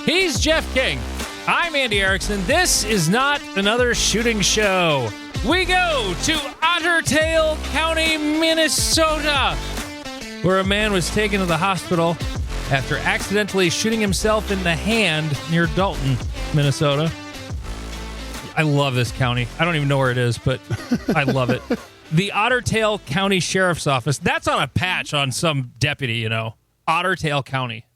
He's Jeff King. I'm Andy Erickson. This is not another shooting show. We go to Ottertail County, Minnesota, where a man was taken to the hospital after accidentally shooting himself in the hand near Dalton, Minnesota. I love this county. I don't even know where it is, but I love it. The Ottertail County Sheriff's Office. That's on a patch on some deputy, you know. Ottertail County.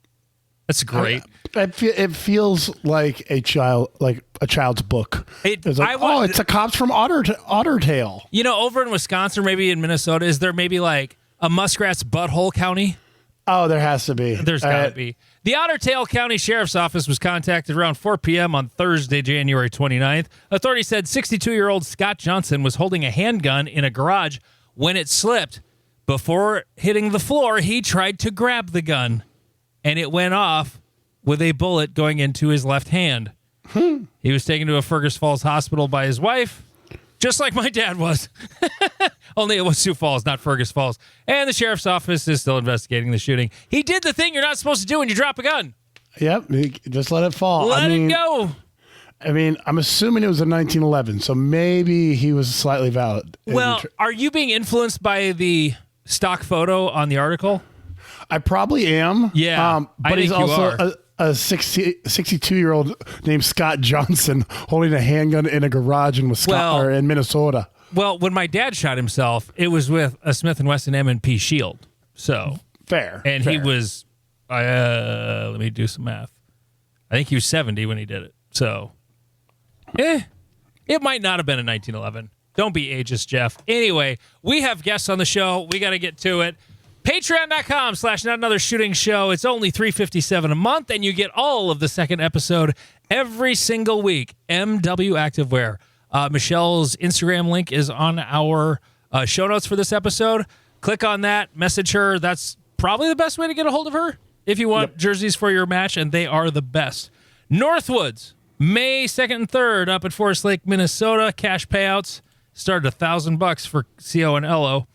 That's great. It feels like a child's book. It's like, it's the cops from Ottertail. You know, over in Wisconsin, maybe in Minnesota, is there maybe like a muskrat's butthole county? Oh, there has to be. There's got to be. The Ottertail County Sheriff's Office was contacted around 4 p.m. on Thursday, January 29th. Authorities said 62-year-old Scott Johnson was holding a handgun in a garage when it slipped. Before hitting the floor, he tried to grab the gun, and it went off with a bullet going into his left hand. He was taken to a Fergus Falls hospital by his wife, just like my dad was. Only it was Sioux Falls, not Fergus Falls. And the sheriff's office is still investigating the shooting. He did the thing you're not supposed to do when you drop a gun. Yep, just let it fall. Let it go. I mean, I'm assuming it was in 1911, so maybe he was slightly valid. Well, are you being influenced by the stock photo on the article? I probably am. Yeah, but he's also a 62-year-old named Scott Johnson holding a handgun in a garage in in Minnesota. Well, when my dad shot himself, it was with a Smith & Wesson M&P Shield. So fair. And he was, let me do some math. I think he was 70 when he did it. So, it might not have been in 1911. Don't be ageist, Jeff. Anyway, we have guests on the show. We got to get to it. Patreon.com/notanothershooting show. It's only $3.57 a month, and you get all of the second episode every single week. MW Activewear. Michelle's Instagram link is on our show notes for this episode. Click on that, message her. That's probably the best way to get a hold of her if you want jerseys for your match, and they are the best. Northwoods, May 2nd and 3rd up at Forest Lake, Minnesota. Cash payouts start at $1,000 for CO and LO.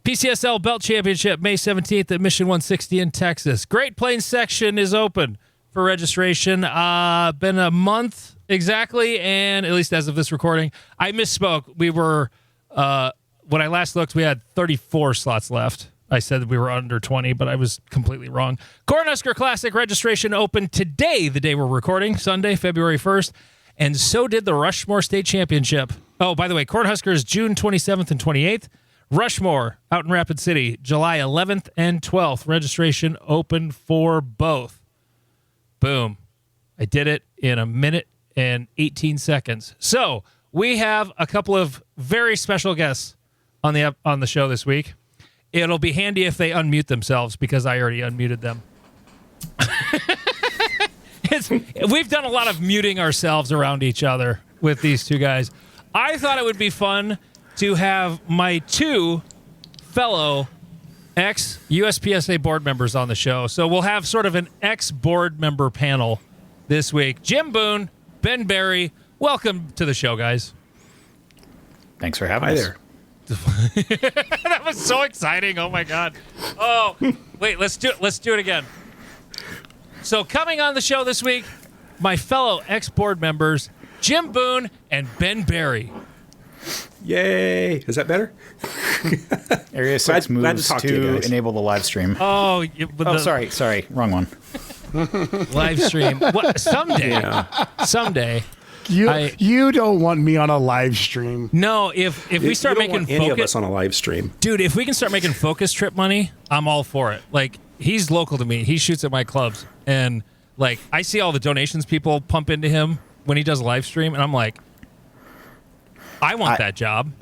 PCSL Belt Championship, May 17th at Mission 160 in Texas. Great Plains section is open for registration. Been a month exactly, and at least as of this recording, I misspoke. We were, when I last looked, we had 34 slots left. I said that we were under 20, but I was completely wrong. Cornhusker Classic registration opened today, the day we're recording, Sunday, February 1st, and so did the Rushmore State Championship. Oh, by the way, Cornhusker is June 27th and 28th. Rushmore out in Rapid City, July 11th and 12th. Registration open for both. Boom. I did it in a minute and 18 seconds. So we have a couple of very special guests on the show this week. It'll be handy if they unmute themselves because I already unmuted them. We've done a lot of muting ourselves around each other with these two guys. I thought it would be fun to have my two fellow ex-USPSA board members on the show. So we'll have sort of an ex-board member panel this week. Jim Boone, Ben Berry, welcome to the show, guys. Thanks for having us. There. That was so exciting. Oh, my God. Oh, wait, let's do it again. So coming on the show this week, my fellow ex-board members, Jim Boone and Ben Berry. Yay. Is that better? Area 6 moves to enable the live stream. Oh, sorry. Wrong one. Live stream. What? Someday. Yeah. Someday. You don't want me on a live stream. No, if we start making want any of us on a live stream. Dude, if we can start making focus trip money, I'm all for it. Like, he's local to me. He shoots at my clubs. And, like, I see all the donations people pump into him when he does a live stream, and I'm like, I want that job.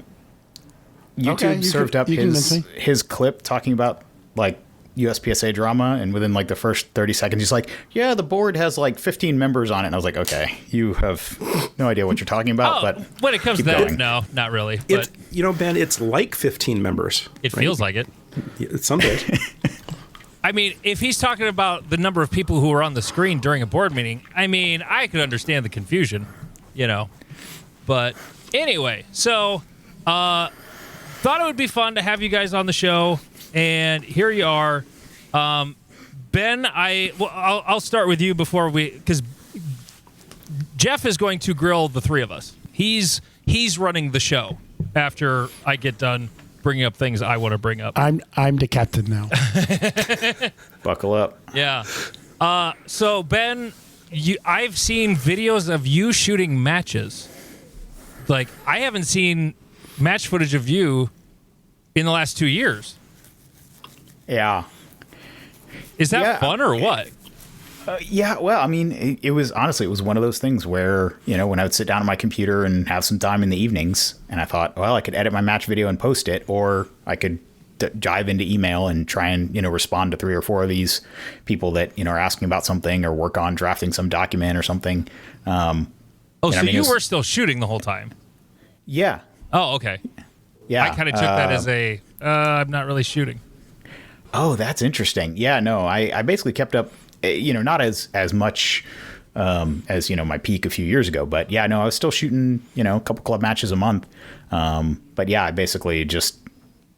YouTube served up his clip talking about, like, USPSA drama, and within, like, the first 30 seconds, he's like, yeah, the board has, like, 15 members on it. And I was like, okay, you have no idea what you're talking about, but when it comes to that, no, not really. But Ben, it's like 15 members. It feels like it. Some days. I mean, if he's talking about the number of people who are on the screen during a board meeting, I mean, I could understand the confusion, you know. But anyway, so thought it would be fun to have you guys on the show, and here you are. Ben, I'll start with you because Jeff is going to grill the three of us. He's running the show after I get done bringing up things I want to bring up. I'm the captain now. Buckle up. Yeah. So Ben, I've seen videos of you shooting matches. Like, I haven't seen match footage of you in the last 2 years. Yeah. Is that fun or what? Yeah, well, I mean, it was one of those things where, when I would sit down on my computer and have some time in the evenings, and I thought, well, I could edit my match video and post it, or I could dive into email and try and, respond to 3 or 4 of these people that, are asking about something or work on drafting some document or something. So you were still shooting the whole time? Yeah. Oh, okay. Yeah. I kind of took that as I'm not really shooting. Oh, that's interesting. Yeah, no, I basically kept up, not as much as, my peak a few years ago. But yeah, no, I was still shooting, a couple club matches a month. But yeah, I basically just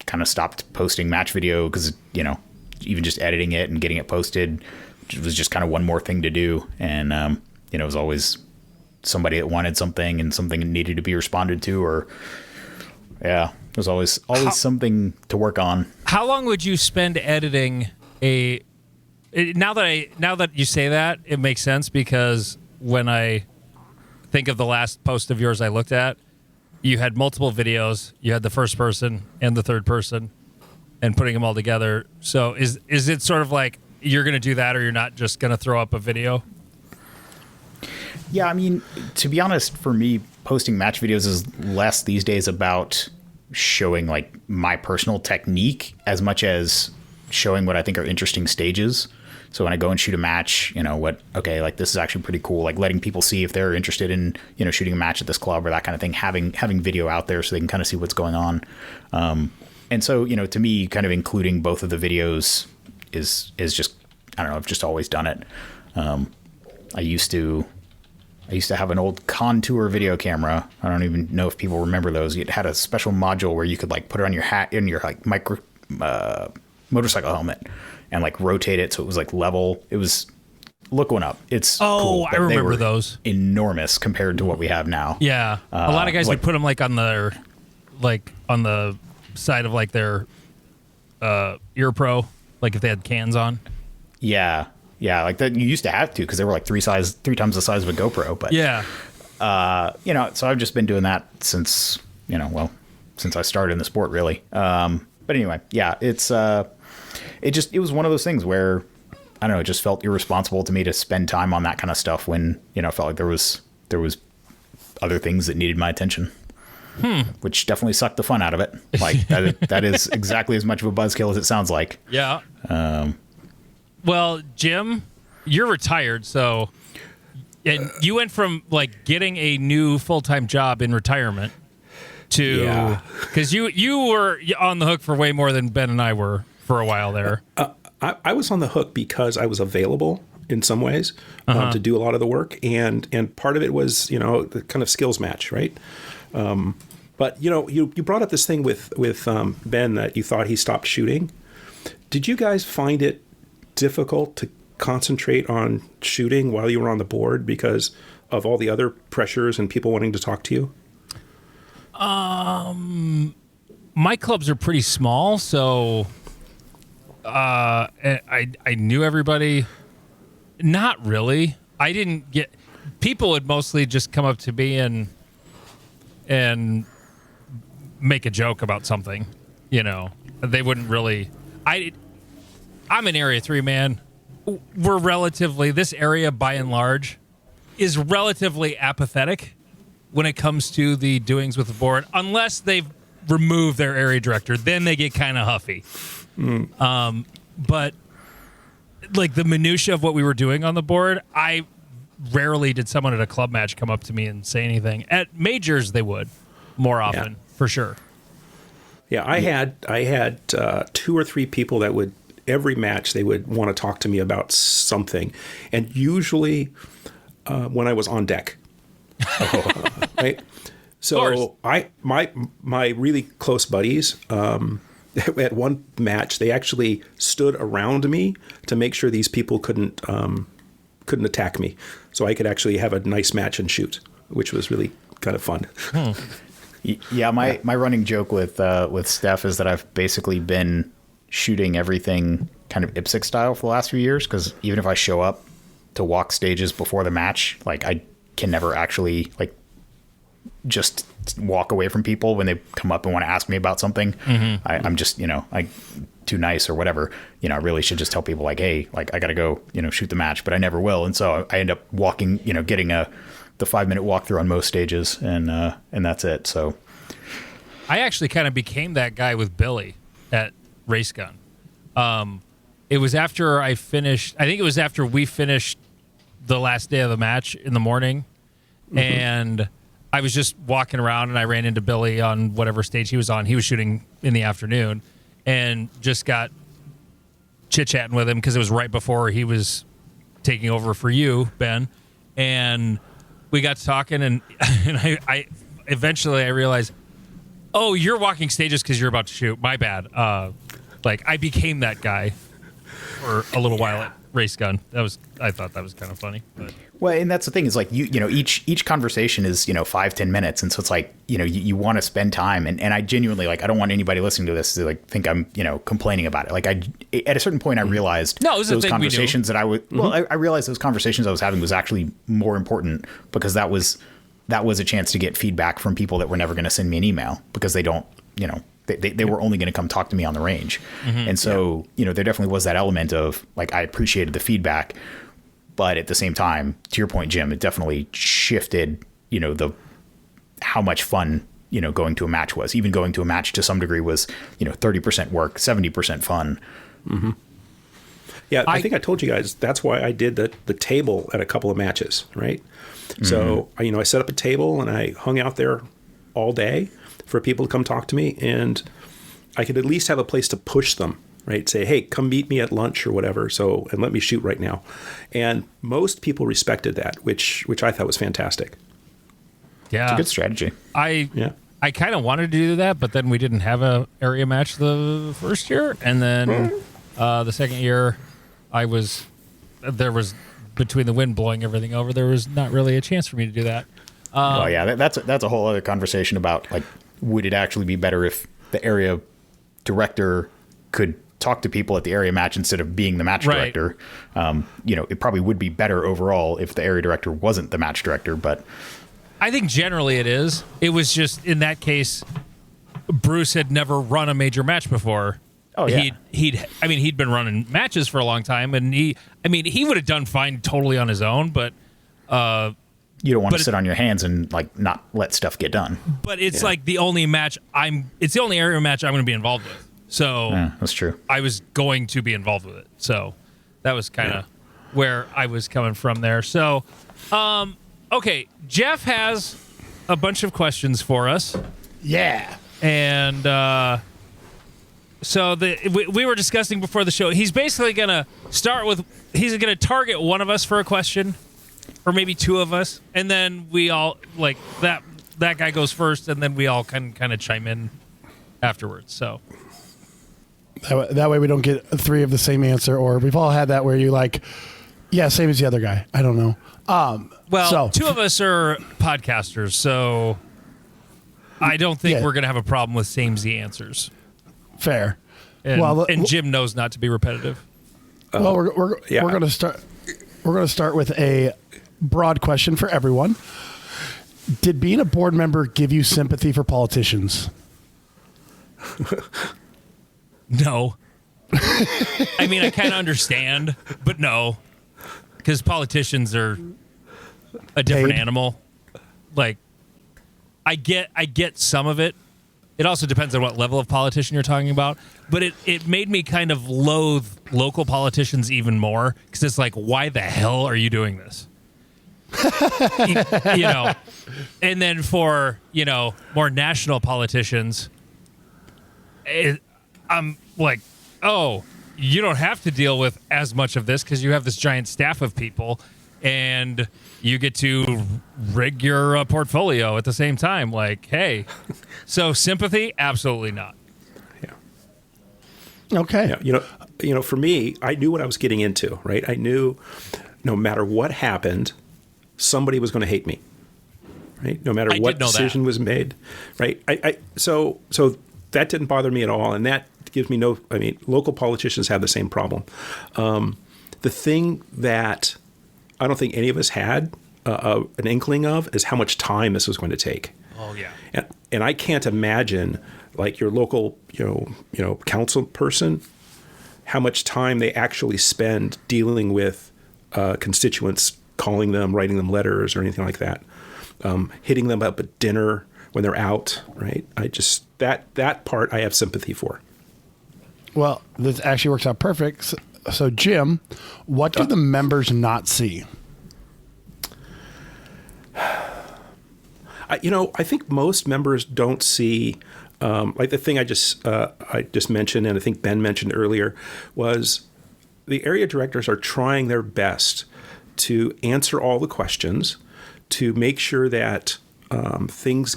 kind of stopped posting match video because, even just editing it and getting it posted was just kind of one more thing to do. And, it was always somebody that wanted something and something needed to be responded to, or there's always something to work on. How long would you spend editing now that you say that, it makes sense, because when I think of the last post of yours I looked at, you had multiple videos. You had the first person and the third person and putting them all together. So is it sort of like you're going to do that, or you're not just going to throw up a video? Yeah, I mean, to be honest, for me, posting match videos is less these days about showing like my personal technique as much as showing what I think are interesting stages. So when I go and shoot a match, like this is actually pretty cool. Like letting people see if they're interested in, shooting a match at this club or that kind of thing, having video out there so they can kind of see what's going on. And so, to me, kind of including both of the videos is just, I don't know, I've just always done it. I used to have an old Contour video camera. I don't even know if people remember those. It had a special module where you could like put it on your hat in your like motorcycle helmet and like rotate it so it was like level. It was, look one up. It's cool, I remember those. Enormous compared to what we have now. Yeah, a lot of guys would put them like on the side of like their ear pro, like if they had cans on. Yeah, like that. You used to have to because they were like 3 times the size of a GoPro. But yeah, so I've just been doing that since since I started in the sport, really. But anyway, yeah, it was one of those things where I don't know, it just felt irresponsible to me to spend time on that kind of stuff when I felt like there was other things that needed my attention. Which definitely sucked the fun out of it. Like that is exactly as much of a buzzkill as it sounds like. Yeah. Well, Jim, you're retired, so and you went from like getting a new full-time job in retirement to because you were on the hook for way more than Ben and I were for a while there. I was on the hook because I was available in some ways to do a lot of the work, and part of it was the kind of skills match, right? But you brought up this thing with Ben that you thought he stopped shooting. Did you guys find it difficult to concentrate on shooting while you were on the board because of all the other pressures and people wanting to talk to you? My clubs are pretty small, so I knew everybody. Not really. I didn't get. People would mostly just come up to me and make a joke about something. They wouldn't really. I'm an Area 3 man. We're this area by and large is relatively apathetic when it comes to the doings with the board, unless they've removed their area director. Then they get kind of huffy. But like the minutia of what we were doing on the board, I rarely did someone at a club match come up to me and say anything. At majors, they would more often, for sure. Yeah, I had 2 or 3 people that would every match they would want to talk to me about something, and usually when I was on deck, right? So my really close buddies, at one match, they actually stood around me to make sure these people couldn't attack me, so I could actually have a nice match and shoot, which was really kind of fun. Yeah, my running joke with Steph is that I've basically been shooting everything kind of IPSC style for the last few years, because even if I show up to walk stages before the match, like I can never actually like just walk away from people when they come up and want to ask me about something. I'm just, I too nice or whatever, I really should just tell people like, hey, like I got to go, shoot the match, but I never will. And so I end up walking, getting the 5-minute walkthrough on most stages, and that's it. So I actually kind of became that guy with Billy at Race Gun. It was after I think it was after we finished the last day of the match in the morning, and I was just walking around and I ran into Billy on whatever stage he was on. He was shooting in the afternoon, and just got chit-chatting with him because it was right before he was taking over for you, Ben. And we got to talking, and I eventually I realized, oh, you're walking stages because you're about to shoot. My bad. I became that guy for a little while at Race Gun. I thought that was kind of funny. But. Well, and that's the thing is like each conversation is 5-10 minutes, and so it's like you want to spend time, and I genuinely like I don't want anybody listening to this to like think I'm complaining about it. Like at a certain point I realized those conversations that I would I realized those conversations I was having was actually more important, because that was a chance to get feedback from people that were never going to send me an email, because they don't they were only going to come talk to me on the range. And so there definitely was that element of like I appreciated the feedback. But at the same time, to your point, Jim, it definitely shifted, how much fun, going to a match was. Even going to a match to some degree was, 30% work, 70% fun. Yeah, I think I told you guys that's why I did the table at a couple of matches, right? So, I set up a table and I hung out there all day for people to come talk to me, and I could at least have a place to push them. Right? Say, hey, come meet me at lunch or whatever. And let me shoot right now. And most people respected that, which I thought was fantastic. Yeah. It's a good strategy. I kind of wanted to do that, but then we didn't have a area match the first year. And then the second year there was between the wind blowing everything over, there was not really a chance for me to do that. Well, yeah, that's a whole other conversation about like, would it actually be better if the area director could talk to people at the area match instead of being the match director? It probably would be better overall if the area director wasn't the match director, but I think generally it is. It was just in that case, Bruce had never run a major match before. Oh yeah. He'd been running matches for a long time, and he would have done fine totally on his own, but you don't want to sit on your hands and like not let stuff get done. But it's like the only match it's the only area match I'm going to be involved with. So that's true. I was going to be involved with it. So that was kind of where I was coming from there. So, okay, Jeff has a bunch of questions for us. Yeah. And so we were discussing before the show. He's basically going to he's going to target one of us for a question, or maybe two of us, and then we all like that guy goes first, and then we all can kind of chime in afterwards. So. That way we don't get three of the same answer, or we've all had that where you like, yeah, same as the other guy. I don't know. Two of us are podcasters, so I don't think we're going to have a problem with samey answers. Fair. And Jim knows not to be repetitive. We're going to start. We're going to start with a broad question for everyone. Did being a board member give you sympathy for politicians? No. I mean, I kind of understand, but no. Because politicians are a different animal. Like, I get some of it. It also depends on what level of politician you're talking about. But it made me kind of loathe local politicians even more. Because it's like, why the hell are you doing this? And then for, more national politicians, I'm like, oh, you don't have to deal with as much of this because you have this giant staff of people and you get to rig your portfolio at the same time. Like, hey, so sympathy? Absolutely not. Okay. For me, I knew what I was getting into, right? I knew no matter what happened, somebody was going to hate me, right? No matter what decision was made, right? So that didn't bother me at all. And that gives me local politicians have the same problem. The thing that I don't think any of us had an inkling of is how much time this was going to take. Oh yeah. And I can't imagine like your local, council person, how much time they actually spend dealing with constituents, calling them, writing them letters or anything like that, hitting them up at dinner when they're out, right? I just, that part I have sympathy for. Well, this actually works out perfect. So Jim, what do the members not see? I think most members don't see, like the thing I just mentioned, and I think Ben mentioned earlier, was the area directors are trying their best to answer all the questions, to make sure that things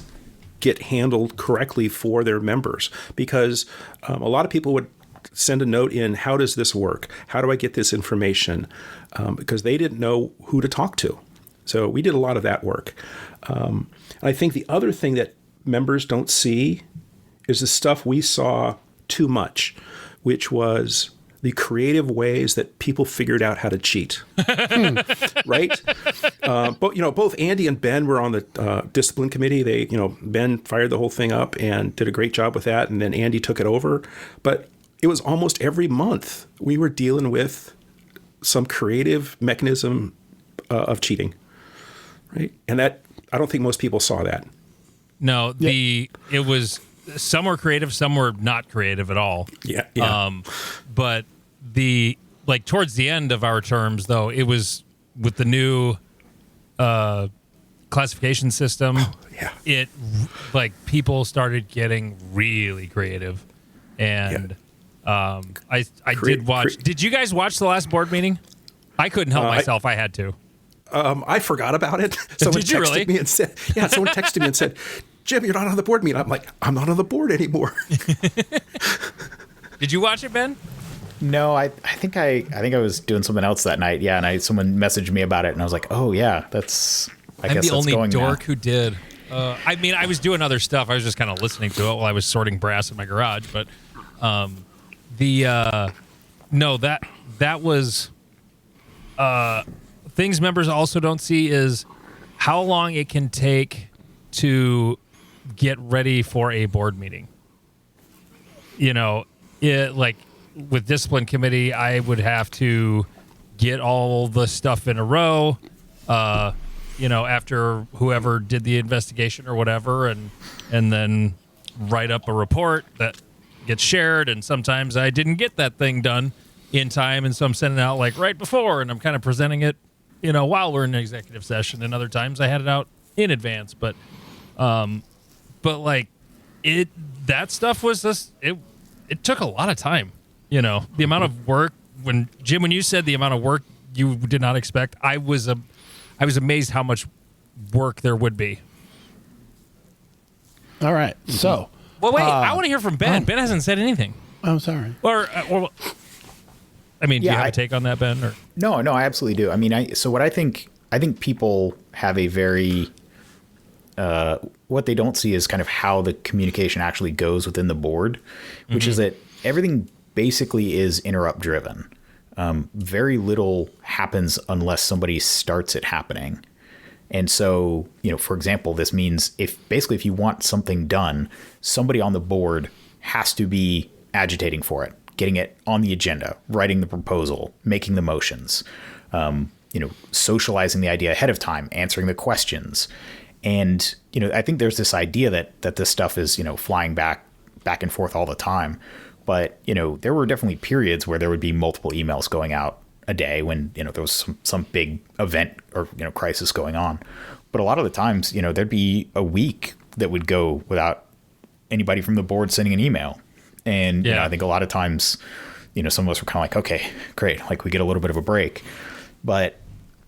get handled correctly for their members. Because a lot of people would send a note in, how does this work? How do I get this information? Because they didn't know who to talk to. So we did a lot of that work. And I think the other thing that members don't see is the stuff we saw too much, which was the creative ways that people figured out how to cheat. Right? But both Andy and Ben were on the discipline committee. They, Ben fired the whole thing up and did a great job with that, and then Andy took it over. But it was almost every month we were dealing with some creative mechanism of cheating. Right? And that, I don't think most people saw that. No, it was, some were creative, some were not creative at all. Yeah. But towards the end of our terms, though, it was with the new classification system. Oh, yeah. It people started getting really creative, and I did watch. Did you guys watch the last board meeting? I couldn't help myself. I had to. I forgot about it. Someone Did you really? Me and said, someone texted me and said, Jim, you're not on the board meeting. I'm like, I'm not on the board anymore. Did you watch it, Ben? No, I think I was doing something else that night. Yeah, and someone messaged me about it, and I was like, oh yeah, I guess I'm the only dork now. who did. I was doing other stuff. I was just kind of listening to it while I was sorting brass in my garage. But that was things members also don't see is how long it can take to get ready for a board meeting. With discipline committee, I would have to get all the stuff in a row, after whoever did the investigation or whatever, and then write up a report that gets shared. And sometimes I didn't get that thing done in time, and so I'm sending it out right before, and I'm kind of presenting it, while we're in an executive session. And other times I had it out in advance, but that stuff was just it took a lot of time. The amount of work when you said the amount of work you did not expect, I was amazed how much work there would be. All right. So, well, wait, I want to hear from Ben. Ben hasn't said anything. I'm sorry. Do you have a take on that, Ben? Or? No, I absolutely do. I think people have a very, what they don't see is kind of how the communication actually goes within the board, which is that everything basically is interrupt driven. Very little happens unless somebody starts it happening. And so, for example, this means if you want something done, somebody on the board has to be agitating for it, getting it on the agenda, writing the proposal, making the motions, socializing the idea ahead of time, answering the questions. And, I think there's this idea that this stuff is, flying back and forth all the time. But, there were definitely periods where there would be multiple emails going out a day when, there was some big event or, crisis going on. But a lot of the times, there'd be a week that would go without anybody from the board sending an email. And, I think a lot of times, some of us were kind of like, okay, great. We get a little bit of a break. But,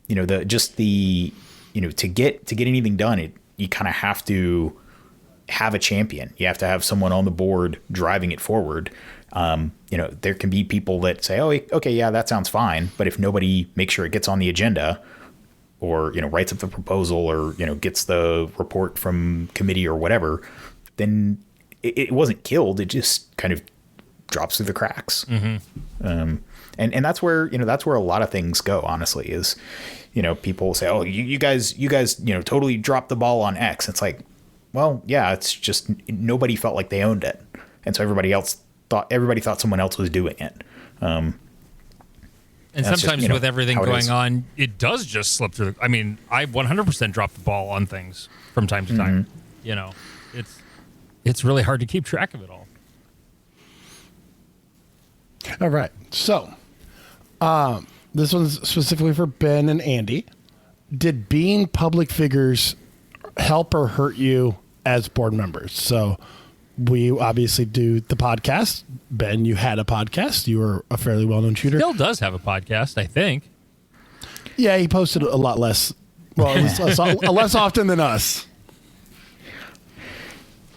to get anything done, you kind of have to have a champion. You have to have someone on the board driving it forward. There can be people that say, oh, okay, yeah, that sounds fine. But if nobody makes sure it gets on the agenda or, writes up the proposal or, gets the report from committee or whatever, then it wasn't killed. It just kind of drops through the cracks. Mm-hmm. And that's where, that's where a lot of things go, honestly, is, people say, oh, you guys, totally dropped the ball on X. It's like, well, yeah, it's just nobody felt like they owned it. And so everybody thought someone else was doing it. And sometimes with everything going on, it does just slip through. I mean, I 100% drop the ball on things from time to time. Mm-hmm. It's really hard to keep track of it all. All right. So, this one's specifically for Ben and Andy. Did being public figures help or hurt you as board members? So, we obviously do the podcast. Ben, you had a podcast. You were a fairly well-known shooter. Still does have a podcast, I think. Yeah, he posted a lot less. Well, less often than us.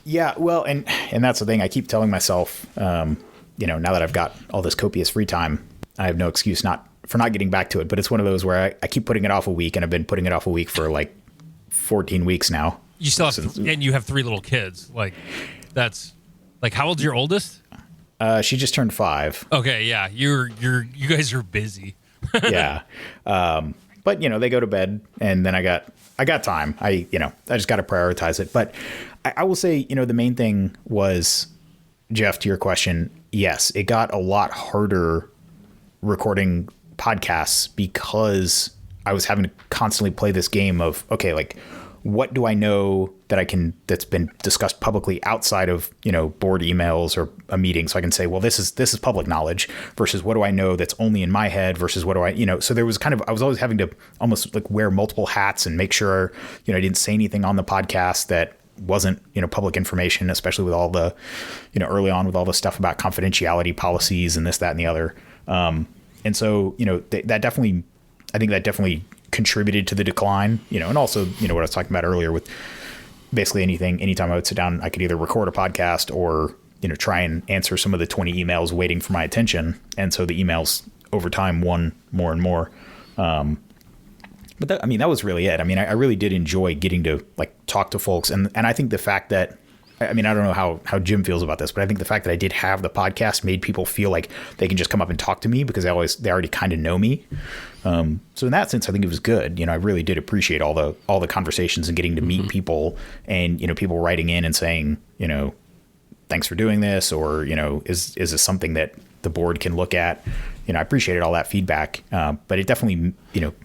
Yeah, well, and that's the thing. I keep telling myself, now that I've got all this copious free time, I have no excuse for not getting back to it. But it's one of those where I keep putting it off a week, and I've been putting it off a week for like 14 weeks now. You still have, and you have 3 little kids. Like, that's like, how old's your oldest? She just turned 5. Okay, yeah, you guys are busy. Yeah, but they go to bed, and then I got time. I just got to prioritize it. But I will say, the main thing was, Jeff, to your question, yes, it got a lot harder recording podcasts because I was having to constantly play this game of, okay, like, what do I know that's been discussed publicly outside of, board emails or a meeting? So I can say, well, this is public knowledge versus what do I know that's only in my head versus what do I, so there was I was always having to almost like wear multiple hats and make sure, I didn't say anything on the podcast that wasn't, public information, especially with all the, early on with all the stuff about confidentiality policies and this, that, and the other. And so, that definitely contributed to the decline, and also, what I was talking about earlier with basically anytime I would sit down, I could either record a podcast or, try and answer some of the 20 emails waiting for my attention. And so the emails over time won more and more. But that was really it. I mean, I really did enjoy getting to like talk to folks. And I think the fact that, I don't know how Jim feels about this, but I think the fact that I did have the podcast made people feel like they can just come up and talk to me because they already kind of know me. So in that sense, I think it was good. I really did appreciate all the conversations and getting to meet people and, people writing in and saying, thanks for doing this, or, is this something that the board can look at? I appreciated all that feedback. But it definitely,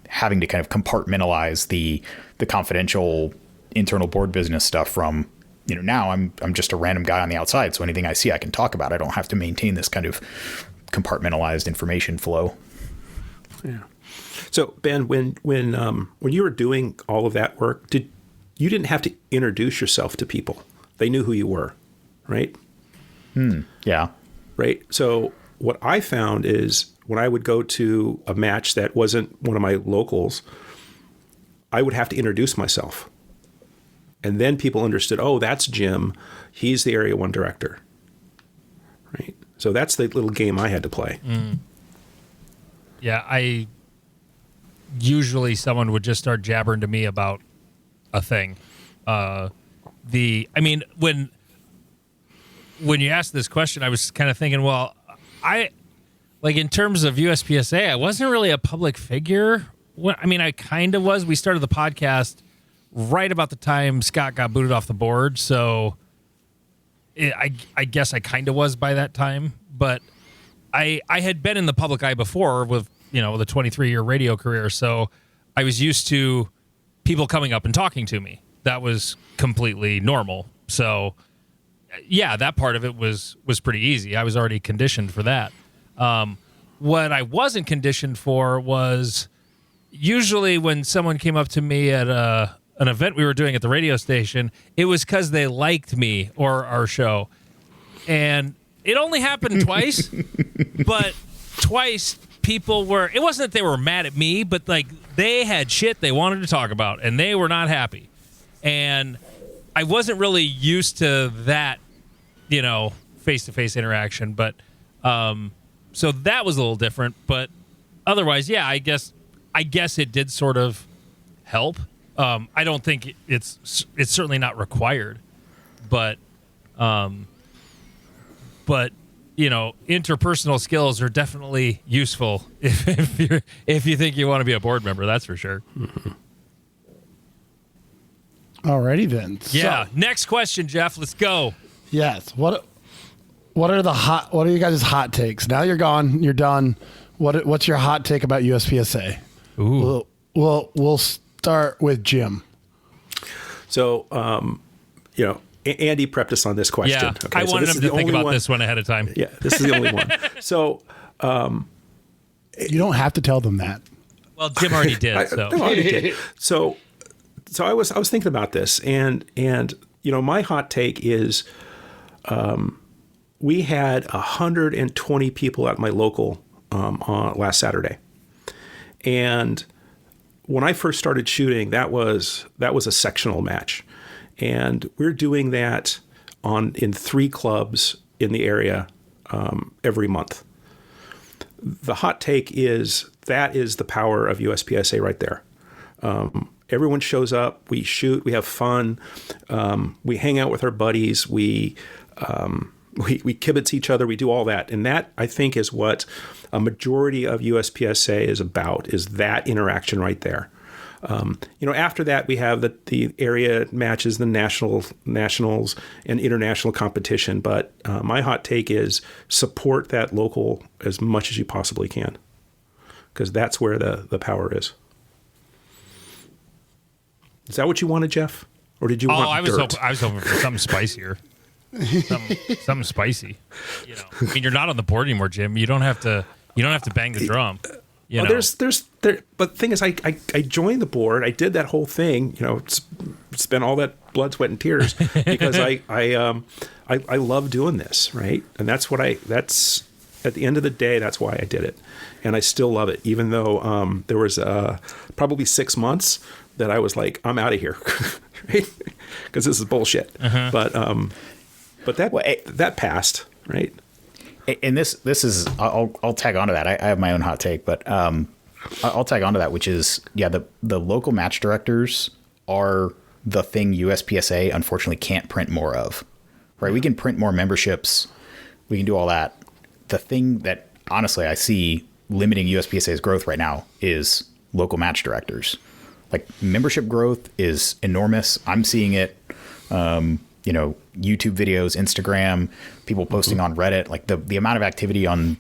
having to kind of compartmentalize the confidential internal board business stuff from, now I'm just a random guy on the outside. So anything I see, I can talk about. I don't have to maintain this kind of compartmentalized information flow. Yeah. So Ben, when you were doing all of that work, you didn't have to introduce yourself to people. They knew who you were, right? Yeah. Right. So what I found is when I would go to a match that wasn't one of my locals, I would have to introduce myself. And then people understood, oh, that's Jim. He's the Area 1 director. Right. So that's the little game I had to play. Mm. Yeah, usually someone would just start jabbering to me about a thing. When you asked this question, I was kind of thinking, well, in terms of USPSA, I wasn't really a public figure. I kind of was. We started the podcast right about the time Scott got booted off the board, so I guess I kind of was by that time. But I had been in the public eye before with the 23-year radio career, so I was used to people coming up and talking to me. That was completely normal. So yeah, that part of it was pretty easy. I was already conditioned for that. What I wasn't conditioned for was usually when someone came up to me at an event we were doing at the radio station, it was because they liked me or our show. And it only happened twice, but twice people were, it wasn't that they were mad at me, but like they had shit they wanted to talk about and they were not happy. And I wasn't really used to that, face-to-face interaction, but So that was a little different, but otherwise, yeah, I guess it did sort of help. I don't think it's certainly not required, but interpersonal skills are definitely useful if you think you want to be a board member. That's for sure. Mm-hmm. Alrighty then. Yeah. So, next question, Jeff. Let's go. yes. What are you guys' hot takes? Now you're gone. You're done. What's your hot take about USPSA? Ooh. We'll start with Jim. So, Andy prepped us on this question. Yeah, Okay, I so wanted this him is to think about one, this one ahead of time. Yeah, this is the only one. So, You don't have to tell them that. Well, Jim already did. So I was thinking about this, and my hot take is, we had 120 people at my local on last Saturday, and when I first started shooting, that was a sectional match, and we're doing that in 3 clubs in the area every month. The hot take is that is the power of USPSA right there. Everyone shows up, we shoot, we have fun, we hang out with our buddies, we kibitz each other, we do all that. And that, I think, is what a majority of USPSA is about, is that interaction right there. After that, we have the area matches, the nationals and international competition. But my hot take is support that local as much as you possibly can, because that's where the power is. Is that what you wanted, Jeff? Or did you want dirt? I was hoping for something spicier. Something spicy. I mean, you're not on the board anymore, Jim. You don't have to bang the drum. But the thing is, I joined the board. I did that whole thing. Spent all that blood, sweat, and tears because I love doing this, right? And that's at the end of the day, that's why I did it, and I still love it, even though there was probably 6 months that I was like, I'm out of here, right? Because this is bullshit. Uh-huh. But that passed, right? And this is I'll tag onto that. I have my own hot take, but I'll tag onto that, which is the local match directors are the thing USPSA unfortunately can't print more of, right? We can print more memberships, we can do all that. The thing that honestly I see limiting USPSA's growth right now is local match directors. Like, membership growth is enormous. I'm seeing it. YouTube videos, Instagram, people posting on Reddit, like the amount of activity on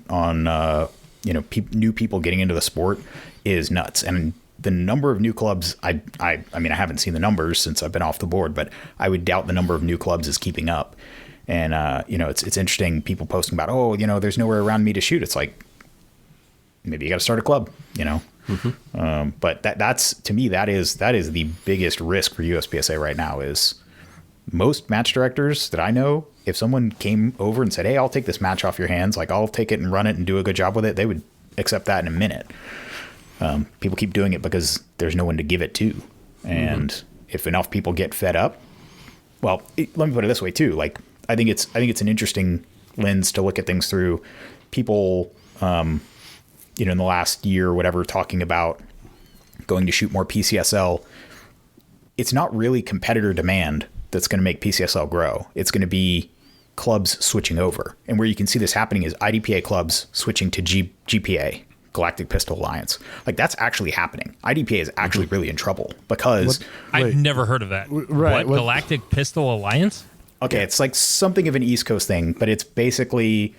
new people getting into the sport is nuts. And the number of new clubs, I mean, I haven't seen the numbers since I've been off the board, but I would doubt the number of new clubs is keeping up. And, it's interesting, people posting about, there's nowhere around me to shoot. It's like, maybe you got to start a club, Mm-hmm. But that's, to me, that is the biggest risk for USPSA right now. Is most match directors that I know, if someone came over and said, hey, I'll take this match off your hands, like I'll take it and run it and do a good job with it, they would accept that in a minute. People keep doing it because there's no one to give it to. And if enough people get fed up, well, let me put it this way too. Like, I think it's an interesting lens to look at things through. People, in the last year or whatever, talking about going to shoot more PCSL. It's not really competitor demand that's going to make PCSL grow. It's going to be clubs switching over. And where you can see this happening is IDPA clubs switching to GPA, Galactic Pistol Alliance. Like, that's actually happening. IDPA is actually really in trouble because... I've never heard of that. Right. What? Galactic Pistol Alliance? Okay, it's like something of an East Coast thing, but it's basically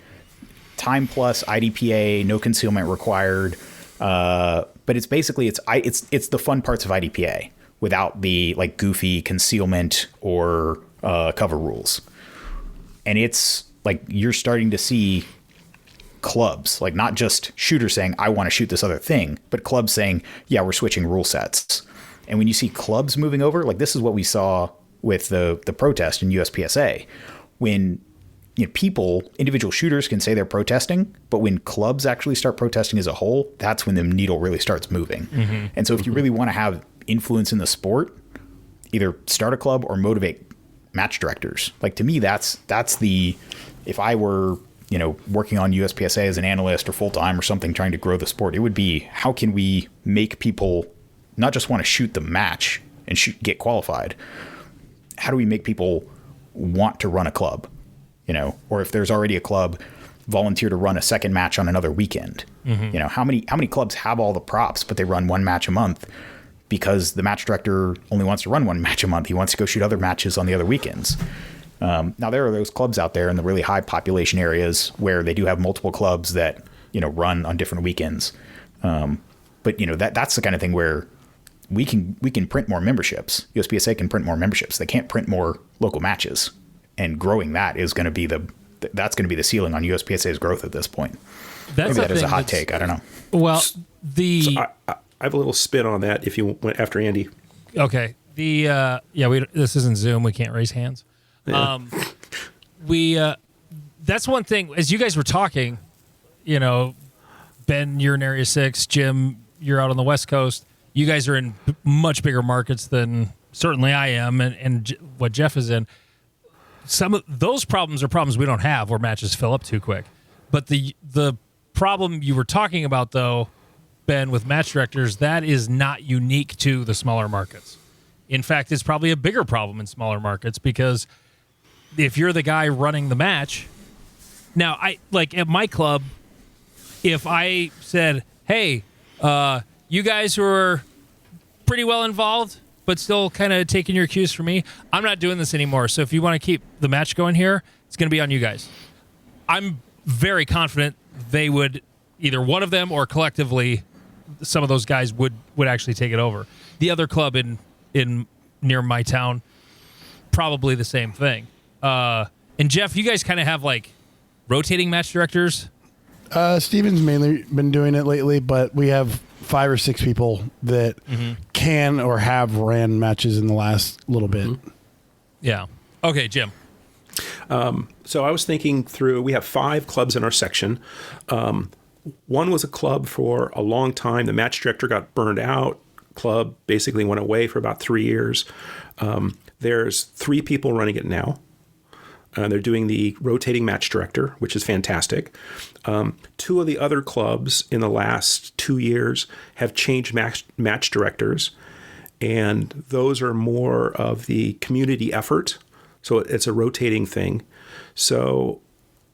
time plus IDPA, no concealment required. But it's basically, it's the fun parts of IDPA without the like goofy concealment or cover rules. And it's like, you're starting to see clubs, like not just shooters saying, I want to shoot this other thing, but clubs saying, yeah, we're switching rule sets. And when you see clubs moving over, like this is what we saw with the protest in USPSA, when individual shooters can say they're protesting, but when clubs actually start protesting as a whole, that's when the needle really starts moving. Mm-hmm. And so if you really want to have influence in the sport, either start a club or motivate match directors. Like, to me, that's the, if I were working on USPSA as an analyst or full-time or something, trying to grow the sport. It would be, how can we make people not just want to shoot the match and get qualified? How do we make people want to run a club? Or if there's already a club, volunteer to run a second match on another weekend. How many clubs have all the props, but they run one match a month because the match director only wants to run one match a month. He wants to go shoot other matches on the other weekends. Now, there are those clubs out there in the really high population areas where they do have multiple clubs that, run on different weekends. But that's the kind of thing where we can print more memberships. USPSA can print more memberships. They can't print more local matches. And growing that is going to be that's going to be the ceiling on USPSA's growth at this point. Maybe that is a hot take. I don't know. Well, So I have a little spin on that if you went after Andy. Okay. This isn't Zoom. We can't raise hands. Yeah. That's one thing. As you guys were talking, Ben, you're in Area 6. Jim, you're out on the West Coast. You guys are in much bigger markets than certainly I am, and what Jeff is in. Some of those problems are problems we don't have, where matches fill up too quick. But the problem you were talking about, though, Ben, with match directors, that is not unique to the smaller markets. In fact, it's probably a bigger problem in smaller markets, because if you're the guy running the match, now at my club, if I said, "Hey, you guys were pretty well involved, but still kind of taking your cues from me, I'm not doing this anymore. So if you want to keep the match going here, it's going to be on you guys." I'm very confident they would, either one of them or collectively, some of those guys would actually take it over. The other club in near my town, probably the same thing. And Jeff, you guys kind of have rotating match directors. Steven's mainly been doing it lately, but we have 5 or 6 people that can or have ran matches in the last little bit. Yeah. Okay, Jim. So I was thinking through, we have 5 clubs in our section. One was a club for a long time. The match director got burned out. Club basically went away for about 3 years. There's 3 people running it now. They're doing the rotating match director, which is fantastic. 2 of the other clubs in the last 2 years have changed match directors, and those are more of the community effort. So it's a rotating thing. So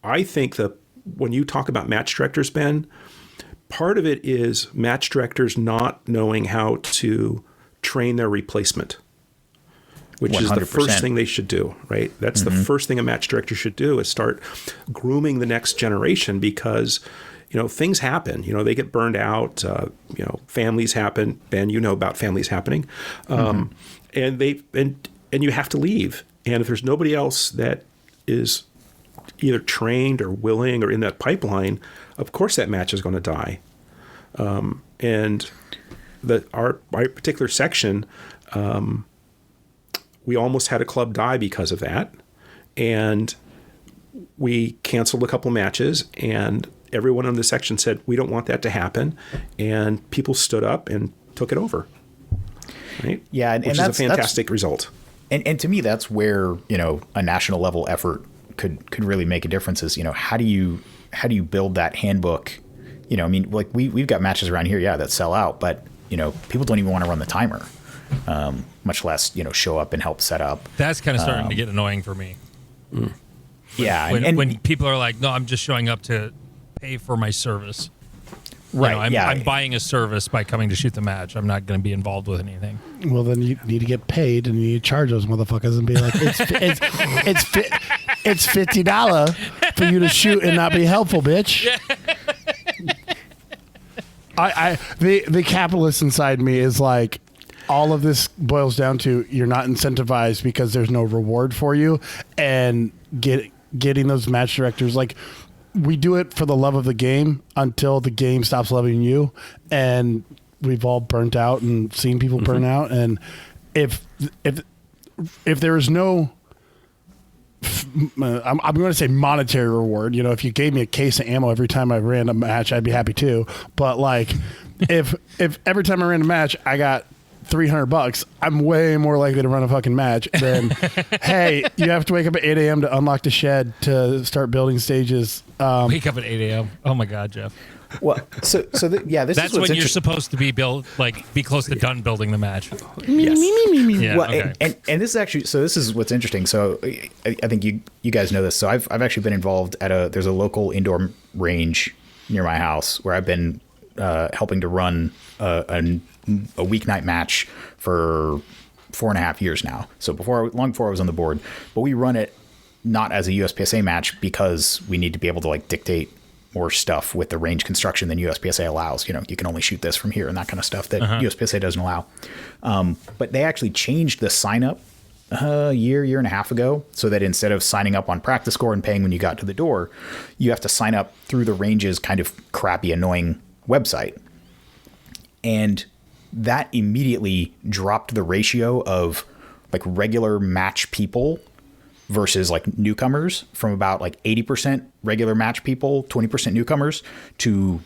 I think that when you talk about match directors, Ben, part of it is match directors not knowing how to train their replacement, which 100%. Is the first thing they should do, right? That's the first thing a match director should do, is start grooming the next generation, because, things happen. They get burned out. Families happen. Ben, you know about families happening. And you have to leave. And if there's nobody else that is either trained or willing or in that pipeline, of course that match is going to die. And our particular section, we almost had a club die because of that. And we canceled a couple matches, and everyone in the section said, we don't want that to happen. And people stood up and took it over. Right? Yeah. Which is a fantastic result. And to me, that's where, a national level effort could really make a difference. Is, how do you build that handbook? We've got matches around here, that sell out, but, people don't even want to run the timer. Much less, show up and help set up. That's kind of starting to get annoying for me. Yeah. When people are like, no, I'm just showing up to pay for my service. Right. I'm buying a service by coming to shoot the match. I'm not going to be involved with anything. Well, then you need to get paid, and you need to charge those motherfuckers and be like, it's $50 for you to shoot and not be helpful, bitch. The capitalist inside me is like, all of this boils down to, you're not incentivized because there's no reward for you, and getting those match directors, we do it for the love of the game until the game stops loving you, and we've all burnt out and seen people burn out. And if there is no, I'm going to say monetary reward, if you gave me a case of ammo every time I ran a match, I'd be happy too. But if every time I ran a match, I got $300, I'm way more likely to run a fucking match than, hey, you have to wake up at 8 a.m. to unlock the shed to start building stages Wake up at 8 a.m. Oh my God, Jeff. Well, this That's is what's when you're interesting. supposed to be be close to done building the match. Yes. Yeah. Well, Okay. and this is actually, so this is what's interesting. So I think you guys know this. So I've actually been involved there's a local indoor range near my house where I've been helping to run a weeknight match for 4.5 years now. So long before I was on the board, but we run it not as a USPSA match because we need to be able to like dictate more stuff with the range construction than USPSA allows. You know, you can only shoot this from here and that kind of stuff that USPSA doesn't allow. But they actually changed the sign up a year and a half ago, so that instead of signing up on Practice Score and paying when you got to the door, you have to sign up through the range's kind of crappy, annoying website. And that immediately dropped the ratio of like regular match people versus like newcomers from about like 80% regular match people, 20% newcomers, to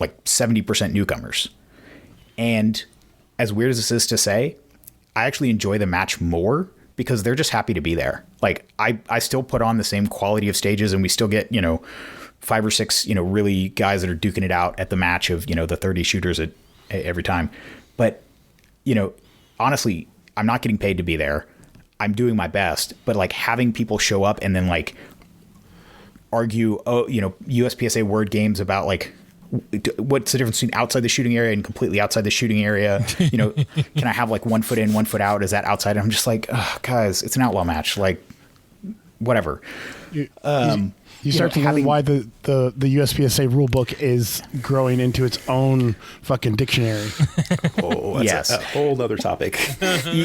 like 70% newcomers. And as weird as this is to say, I actually enjoy the match more because they're just happy to be there. Like I still put on the same quality of stages, and we still get, 5 or 6, really guys that are duking it out at the match of, the 30 shooters every time. But, honestly, I'm not getting paid to be there. I'm doing my best, but like having people show up and then like argue, USPSA word games about like, what's the difference between outside the shooting area and completely outside the shooting area? Can I have like 1 foot in, 1 foot out? Is that outside? And I'm just like, oh, guys, it's an outlaw match. Like, whatever. You start to learn why the USPSA rule book is growing into its own fucking dictionary. Oh, that's a whole other topic.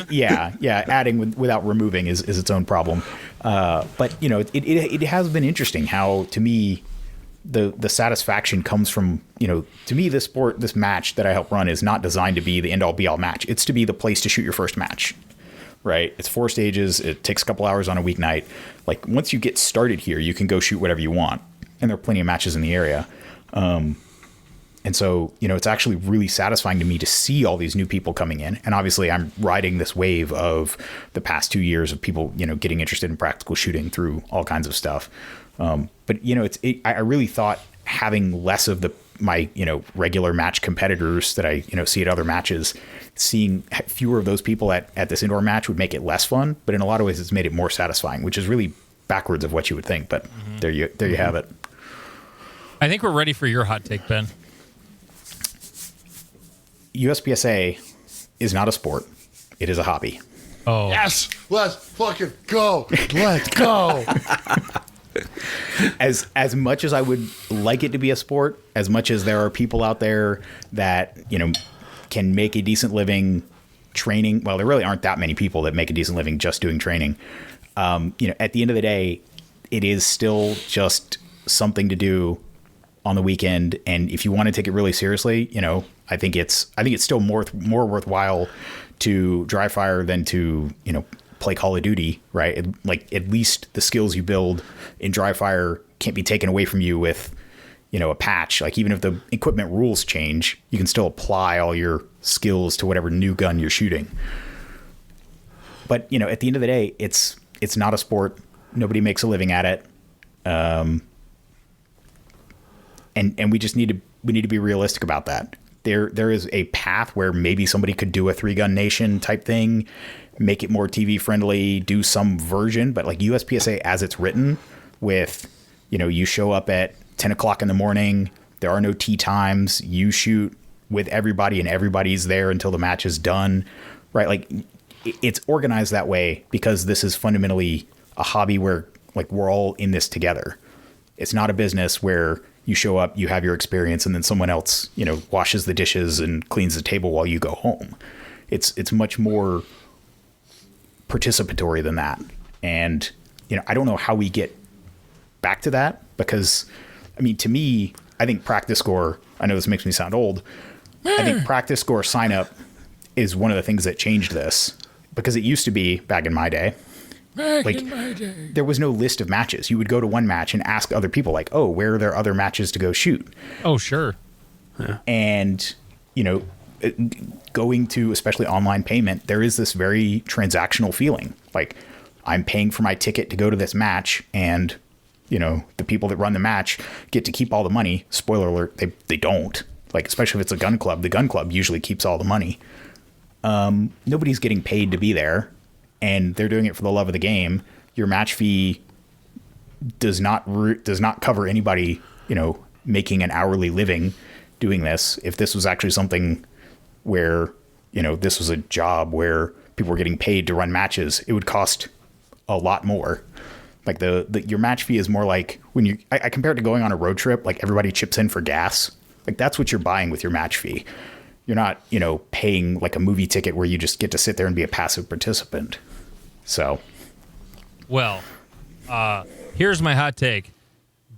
Yeah. Adding without removing is its own problem. But it has been interesting how, to me, the satisfaction comes from, to me, this match that I help run is not designed to be the end all be all match. It's to be the place to shoot your first match. Right. It's 4 stages. It takes a couple hours on a weeknight. Like once you get started here, you can go shoot whatever you want. And there are plenty of matches in the area. And so, it's actually really satisfying to me to see all these new people coming in. And obviously I'm riding this wave of the past 2 years of people, getting interested in practical shooting through all kinds of stuff. But, I really thought having less of my regular match competitors that I, see at other matches, seeing fewer of those people at this indoor match would make it less fun. But in a lot of ways, it's made it more satisfying, which is really backwards of what you would think. But there you have it. I think we're ready for your hot take, Ben. USPSA is not a sport. It is a hobby. Oh, Yes, let's fucking go. Let's go. As much as I would like it to be a sport, as much as there are people out there that, can make a decent living training. Well, there really aren't that many people that make a decent living just doing training. At the end of the day, it is still just something to do on the weekend. And if you want to take it really seriously, I think it's still more worthwhile to dry fire than to, play Call of Duty, right? Like at least the skills you build in dry fire can't be taken away from you with, a patch. Like even if the equipment rules change, you can still apply all your skills to whatever new gun you're shooting. But, at the end of the day, it's not a sport. Nobody makes a living at it. And we just need to be realistic about that. There is a path where maybe somebody could do a 3-gun nation type thing, make it more TV friendly, do some version, but like USPSA as it's written with, you show up at 10 o'clock in the morning, there are no tee times, you shoot with everybody and everybody's there until the match is done, right? Like it's organized that way because this is fundamentally a hobby where like we're all in this together. It's not a business where you show up, you have your experience, and then someone else, washes the dishes and cleans the table while you go home. It's much more participatory than that. And, I don't know how we get back to that because, to me, I think Practice Score, I know this makes me sound old. I think Practice Score sign up is one of the things that changed this because it used to be back in my day. There was no list of matches. You would go to one match and ask other people like, oh, where are there other matches to go shoot? Oh, sure. Yeah. And, going to especially online payment, there is this very transactional feeling. Like I'm paying for my ticket to go to this match and the people that run the match get to keep all the money. Spoiler alert, they don't. Like, especially if it's a gun club, the gun club usually keeps all the money. Nobody's getting paid to be there, and they're doing it for the love of the game. Your match fee does not cover anybody, making an hourly living doing this. If this was actually something where, this was a job where people were getting paid to run matches, it would cost a lot more. Like your match fee is more like when I compare it to going on a road trip, like everybody chips in for gas. Like that's what you're buying with your match fee. You're not, paying like a movie ticket where you just get to sit there and be a passive participant. So. Well, here's my hot take.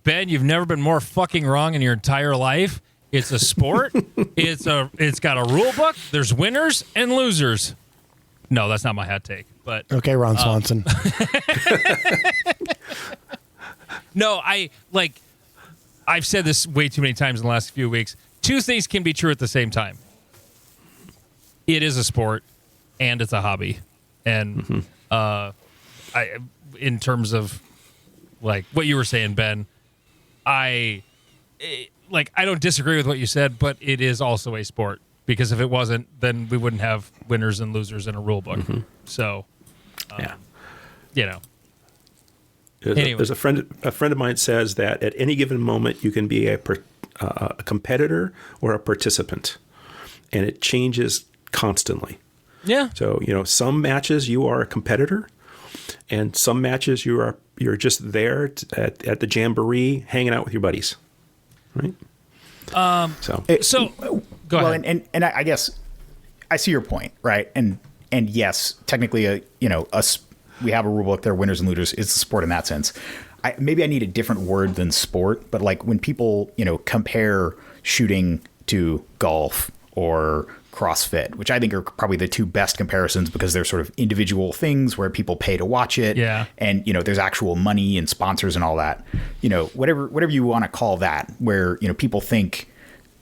Ben, you've never been more fucking wrong in your entire life. It's a sport. It's got a rule book. There's winners and losers. No, that's not my hot take. But okay, Ron Swanson. No, I've said this way too many times in the last few weeks. Two things can be true at the same time. It is a sport, and it's a hobby. And in terms of like what you were saying, Ben, I don't disagree with what you said, but it is also a sport, because if it wasn't, then we wouldn't have winners and losers in a rule book. So, There's a friend of mine says that at any given moment you can be a competitor or a participant, and it changes constantly. Yeah. So some matches you are a competitor, and some matches you're just there at the jamboree hanging out with your buddies, right? Go ahead. And I guess I see your point, right? And yes, technically, we have a rule book. There are winners and losers. It's a sport in that sense. Maybe I need a different word than sport, but like when people, compare shooting to golf or CrossFit, which I think are probably the two best comparisons because they're sort of individual things where people pay to watch it. Yeah. And, there's actual money and sponsors and all that, whatever you want to call that, where, people think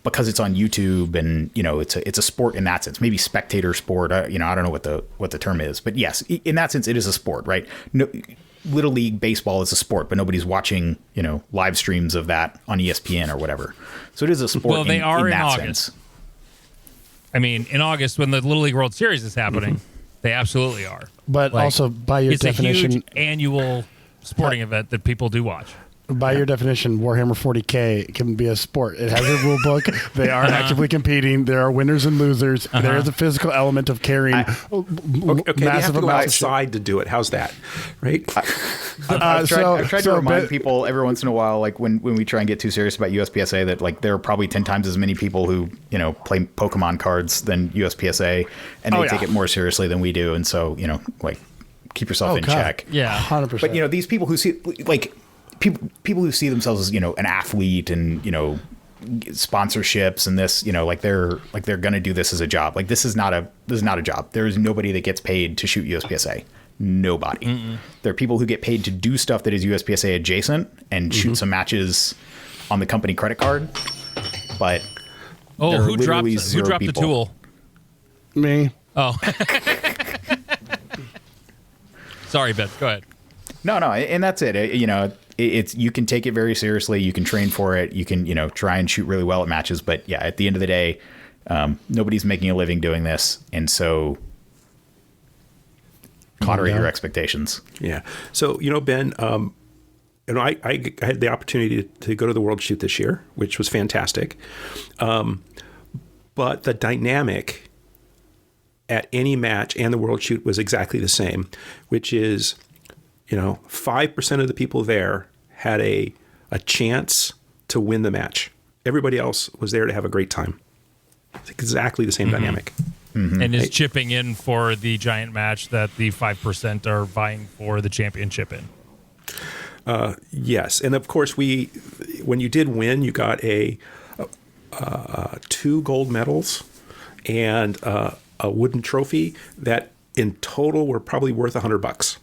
because it's on YouTube and, it's a sport in that sense, maybe spectator sport. I don't know what the term is, but yes, in that sense, it is a sport, right? No, Little League baseball is a sport, but nobody's watching, live streams of that on ESPN or whatever. So it is a sport. Well, they are in that August. Sense. I mean, in August when the Little League World Series is happening, they absolutely are. But also by your definition, it's a huge annual sporting event that people do watch. By your definition, Warhammer 40K can be a sport. It has a rule book. They are actively competing. There are winners and losers. There is a physical element of carrying massive they have to go outside to do it. How's that? Right? I've tried to remind people every once in a while, like when we try and get too serious about USPSA, that like there are probably 10 times as many people who play Pokemon cards than USPSA, and they take it more seriously than we do. And so keep yourself in check. Yeah, 100%. But these people who see people who see themselves as an athlete and sponsorships and this they're gonna do this as a job. Like this is not a job. There is nobody that gets paid to shoot USPSA. Nobody. Mm-mm. There are people who get paid to do stuff that is USPSA adjacent and shoot some matches on the company credit card. But who dropped the tool? Me. Oh. Sorry, Ben. Go ahead. No, and that's it. It's you can take it very seriously. You can train for it. You can try and shoot really well at matches. But yeah, at the end of the day, nobody's making a living doing this, and so moderate your expectations. Yeah. So Ben, I had the opportunity to go to the World Shoot this year, which was fantastic. But the dynamic at any match and the World Shoot was exactly the same, which is 5% of the people there had a chance to win the match. Everybody else was there to have a great time. It's exactly the same dynamic. Mm-hmm. And is chipping in for the giant match that the 5% are vying for the championship in. Yes. And of course, when you did win, you got 2 gold medals and a wooden trophy that in total were probably worth $100.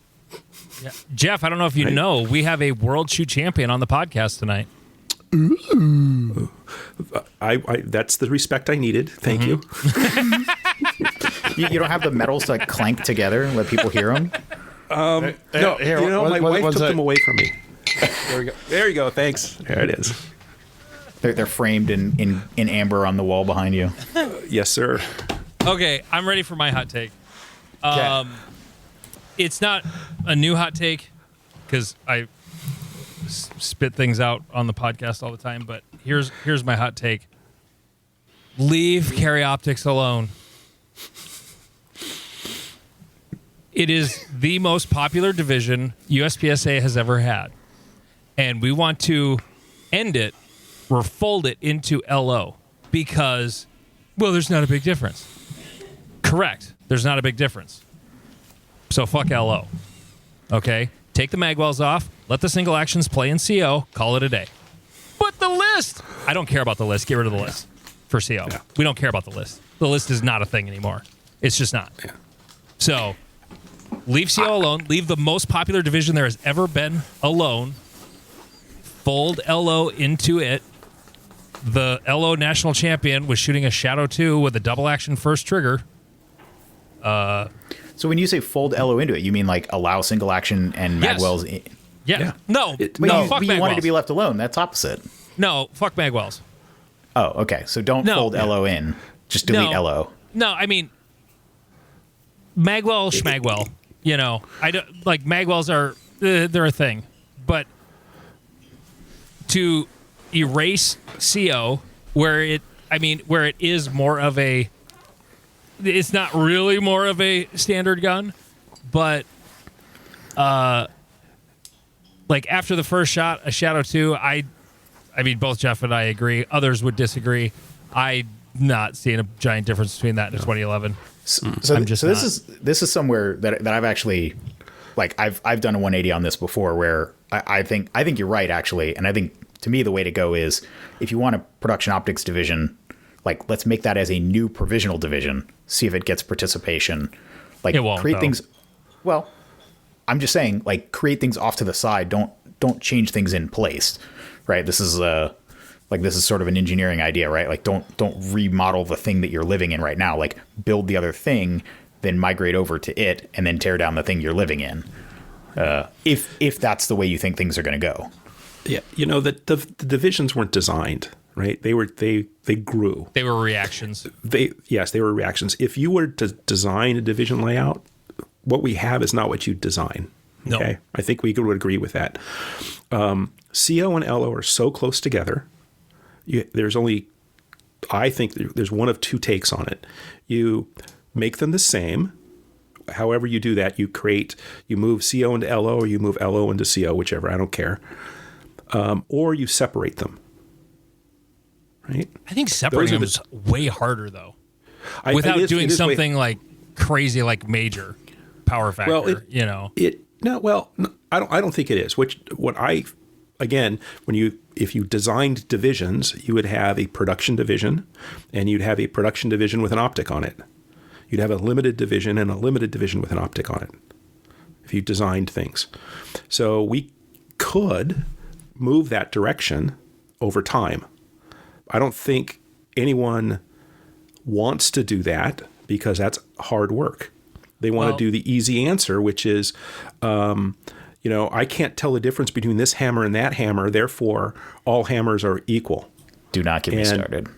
Yeah. Jeff, I don't know if you know, we have a World Shoot champion on the podcast tonight. Ooh. That's the respect I needed. Thank you. You don't have the medals to clank together and let people hear them? No, my wife took them away from me. There we go. There you go. Thanks. There it is. They're framed in amber on the wall behind you. Yes, sir. Okay, I'm ready for my hot take. Okay. It's not a new hot take because I spit things out on the podcast all the time, but here's my hot take. Leave Carry Optics alone. It is the most popular division USPSA has ever had. And we want to end it or fold it into LO because, well, there's not a big difference. Correct. There's not a big difference. So fuck LO. Okay? Take the magwells off. Let the single actions play in CO. Call it a day. But the list! I don't care about the list. Get rid of the list for CO. Yeah. We don't care about the list. The list is not a thing anymore. It's just not. Yeah. So leave CO alone. Leave the most popular division there has ever been alone. Fold LO into it. The LO national champion was shooting a Shadow 2 with a double action first trigger. So when you say fold LO into it, you mean like allow single action and Yes. magwells in? Yeah. No. Wait, no. you, Fuck you wanted to magwells. be left alone. That's opposite. No. Fuck magwells. Oh, okay. So don't No. fold LO in. Just delete No. LO. No. I mean, magwell, schmagwell. You know, I don't like magwells are they're a thing, but to erase CO where it is more of a. It's not really more of a standard gun, but like after the first shot, a Shadow 2, I mean, both Jeff and I agree. Others would disagree. I'm not seeing a giant difference between that and 2011. So I'm just this is somewhere that I've actually like I've done a 180 on this before where I think you're right actually, and I think to me the way to go is if you want a production optics division, like let's make that as a new provisional division, see if it gets participation. Like It won't, create though. things. Well, I'm just saying like create things off to the side. Don't change things in place, right? This is sort of an engineering idea, right? Like don't remodel the thing that you're living in right now. Like build the other thing, then migrate over to it, and then tear down the thing you're living in. If that's the way you think things are going to go. Yeah, you know the divisions weren't designed, right? They grew. They were reactions. They were reactions. If you were to design a division layout, what we have is not what you design. No. Okay, I think we would agree with that. CO and LO are so close together. I think there's one of two takes on it. You make them the same. However you do that, you move CO into LO or you move LO into CO, whichever, I don't care. Or you separate them. Right? I think separating them is way harder though. Without doing something like crazy, like major power factor. Well, I don't think it is. If you designed divisions, you would have a production division, and you'd have a production division with an optic on it. You'd have a limited division and a limited division with an optic on it. If you designed things, so we could move that direction over time. I don't think anyone wants to do that because that's hard work. They want to do the easy answer, which is, I can't tell the difference between this hammer and that hammer. Therefore, all hammers are equal. Do not get me started.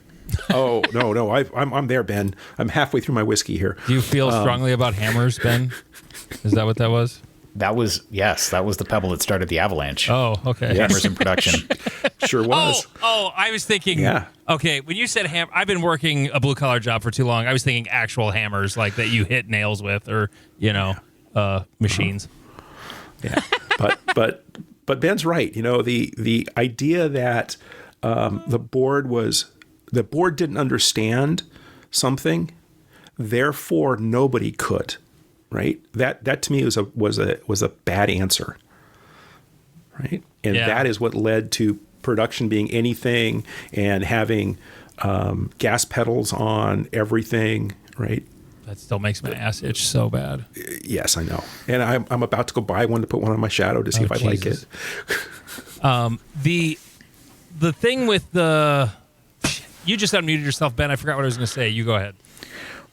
Oh, no. I'm there, Ben. I'm halfway through my whiskey here. Do you feel strongly about hammers, Ben? Is that what that was? That was the pebble that started the avalanche. Oh, okay. Hammers in production. Sure was. Oh, I was thinking. Yeah. Okay, when you said hammer, I've been working a blue collar job for too long. I was thinking actual hammers, like that you hit nails with, or machines. Yeah, but Ben's right. The idea that the board didn't understand something, therefore nobody could. Right. That to me was a bad answer. Right. And that is what led to production being anything and having gas pedals on everything. Right. That still makes my ass itch so bad. Yes, I know. And I'm about to go buy one to put one on my Shadow to see if I like it. The thing with you just unmuted yourself, Ben. I forgot what I was going to say. You go ahead.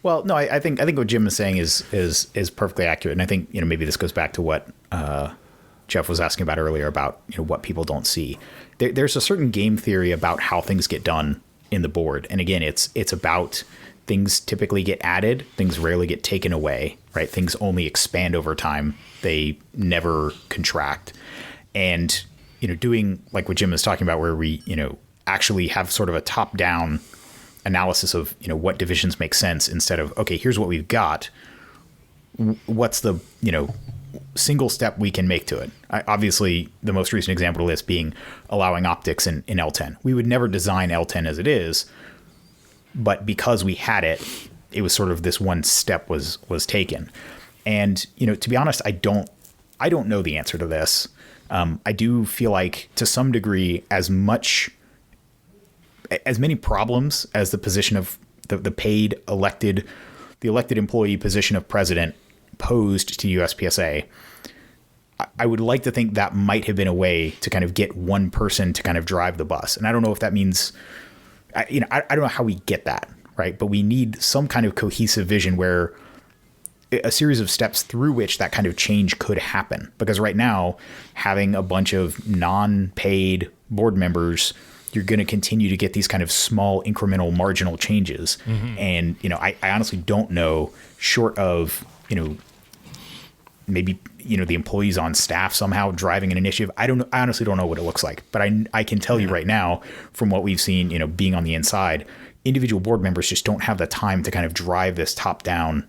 Well, no, I think what Jim is saying is perfectly accurate, and I think maybe this goes back to what Jeff was asking about earlier about what people don't see. There's a certain game theory about how things get done in the board, and again, it's about things typically get added, things rarely get taken away, right? Things only expand over time; they never contract. And doing like what Jim is talking about, where we actually have sort of a top-down analysis of what divisions make sense instead of, okay, here's what we've got. What's the single step we can make to it? Obviously, the most recent example of this being allowing optics in L10. We would never design L10 as it is, but because we had it, it was sort of this one step was taken. And to be honest, I don't know the answer to this. I do feel like to some degree, as many problems as the position of the elected employee position of president posed to USPSA, I would like to think that might have been a way to kind of get one person to kind of drive the bus. And I don't know if that means, I don't know how we get that, right? But we need some kind of cohesive vision where a series of steps through which that kind of change could happen. Because right now, having a bunch of non-paid board members, you're going to continue to get these kind of small incremental marginal changes. Mm-hmm. And, I honestly don't know, short of, maybe, the employees on staff somehow driving an initiative. I honestly don't know what it looks like, but I can tell you right now from what we've seen, being on the inside, individual board members just don't have the time to kind of drive this top down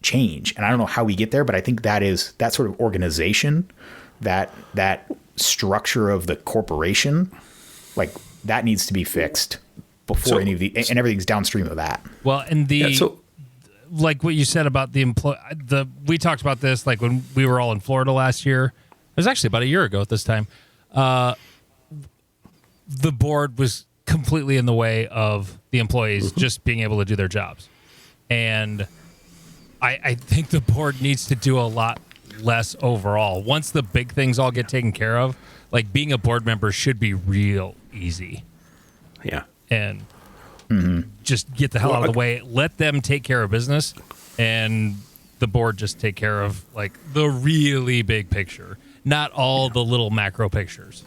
change. And I don't know how we get there, but I think that sort of organization, that structure of the corporation, like that needs to be fixed before any of the, and everything's downstream of that. Well, and like what you said about we talked about this like when we were all in Florida last year. It was actually about a year ago at this time. The board was completely in the way of the employees just being able to do their jobs. And I think the board needs to do a lot less overall. Once the big things all get taken care of, like being a board member should be real easy. Yeah. And just get the hell out of the way. Let them take care of business, and the board just take care of like the really big picture, not all the little macro pictures.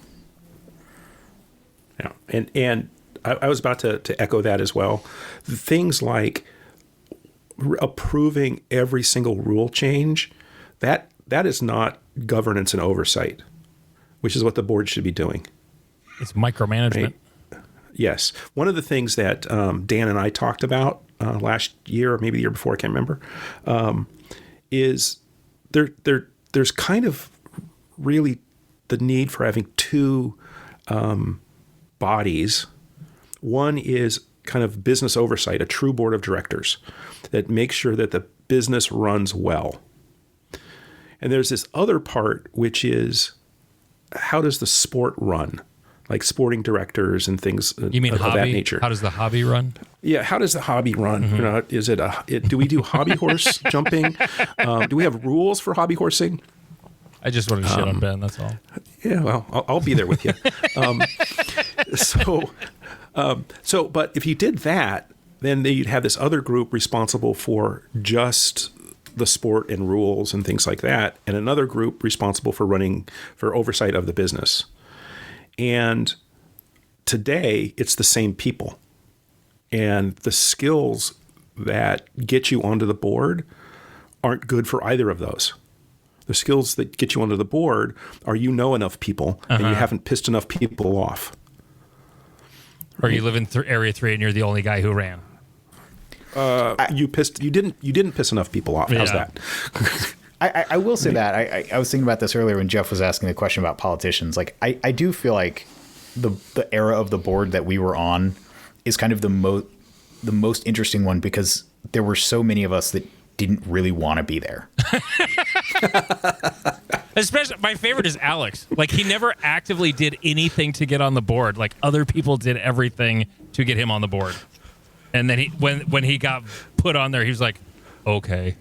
Yeah. And I was about to echo that as well. Things like approving every single rule change, that is not governance and oversight, which is what the board should be doing. It's micromanagement. Right? Yes. One of the things that Dan and I talked about last year, or maybe the year before, I can't remember, is there's kind of really the need for having two bodies. One is kind of business oversight, a true board of directors that makes sure that the business runs well. And there's this other part, which is how does the sport run? Like sporting directors and things you mean of hobby? That nature. How does the hobby run? Yeah, how does the hobby run? Mm-hmm. Is it do we do hobby horse jumping? Do we have rules for hobby horsing? I just wanted to shit on Ben, that's all. Yeah, well, I'll be there with you. But if you did that, then you'd have this other group responsible for just the sport and rules and things like that, and another group responsible for oversight of the business. And today, it's the same people. And the skills that get you onto the board aren't good for either of those. The skills that get you onto the board are know enough people and you haven't pissed enough people off. Or you live in Area 3 and you're the only guy who ran. You didn't piss enough people off. How's that? I will say that I was thinking about this earlier when Jeff was asking the question about politicians. Like I do feel like the era of the board that we were on is kind of the most interesting one because there were so many of us that didn't really want to be there. Especially my favorite is Alex. Like he never actively did anything to get on the board. Like other people did everything to get him on the board. And then when he got put on there, he was like, okay.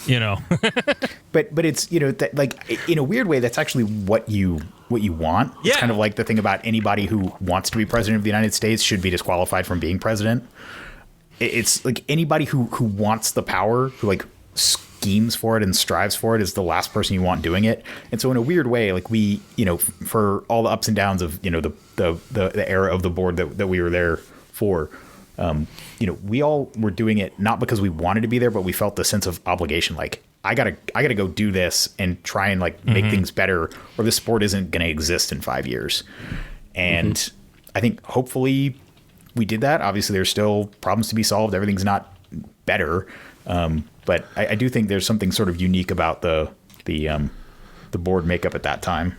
But it's that, like in a weird way that's actually what you want. Yeah. It's kind of like the thing about anybody who wants to be president of the United States should be disqualified from being president. It's like anybody who wants the power, who like schemes for it and strives for it is the last person you want doing it. And so in a weird way, like we, for all the ups and downs of, the era of the board that we were there for, we all were doing it not because we wanted to be there, but we felt the sense of obligation. Like, I gotta go do this and try and like make things better, or this sport isn't going to exist in 5 years. And I think hopefully we did that. Obviously there's still problems to be solved. Everything's not better. But I do think there's something sort of unique about the board makeup at that time.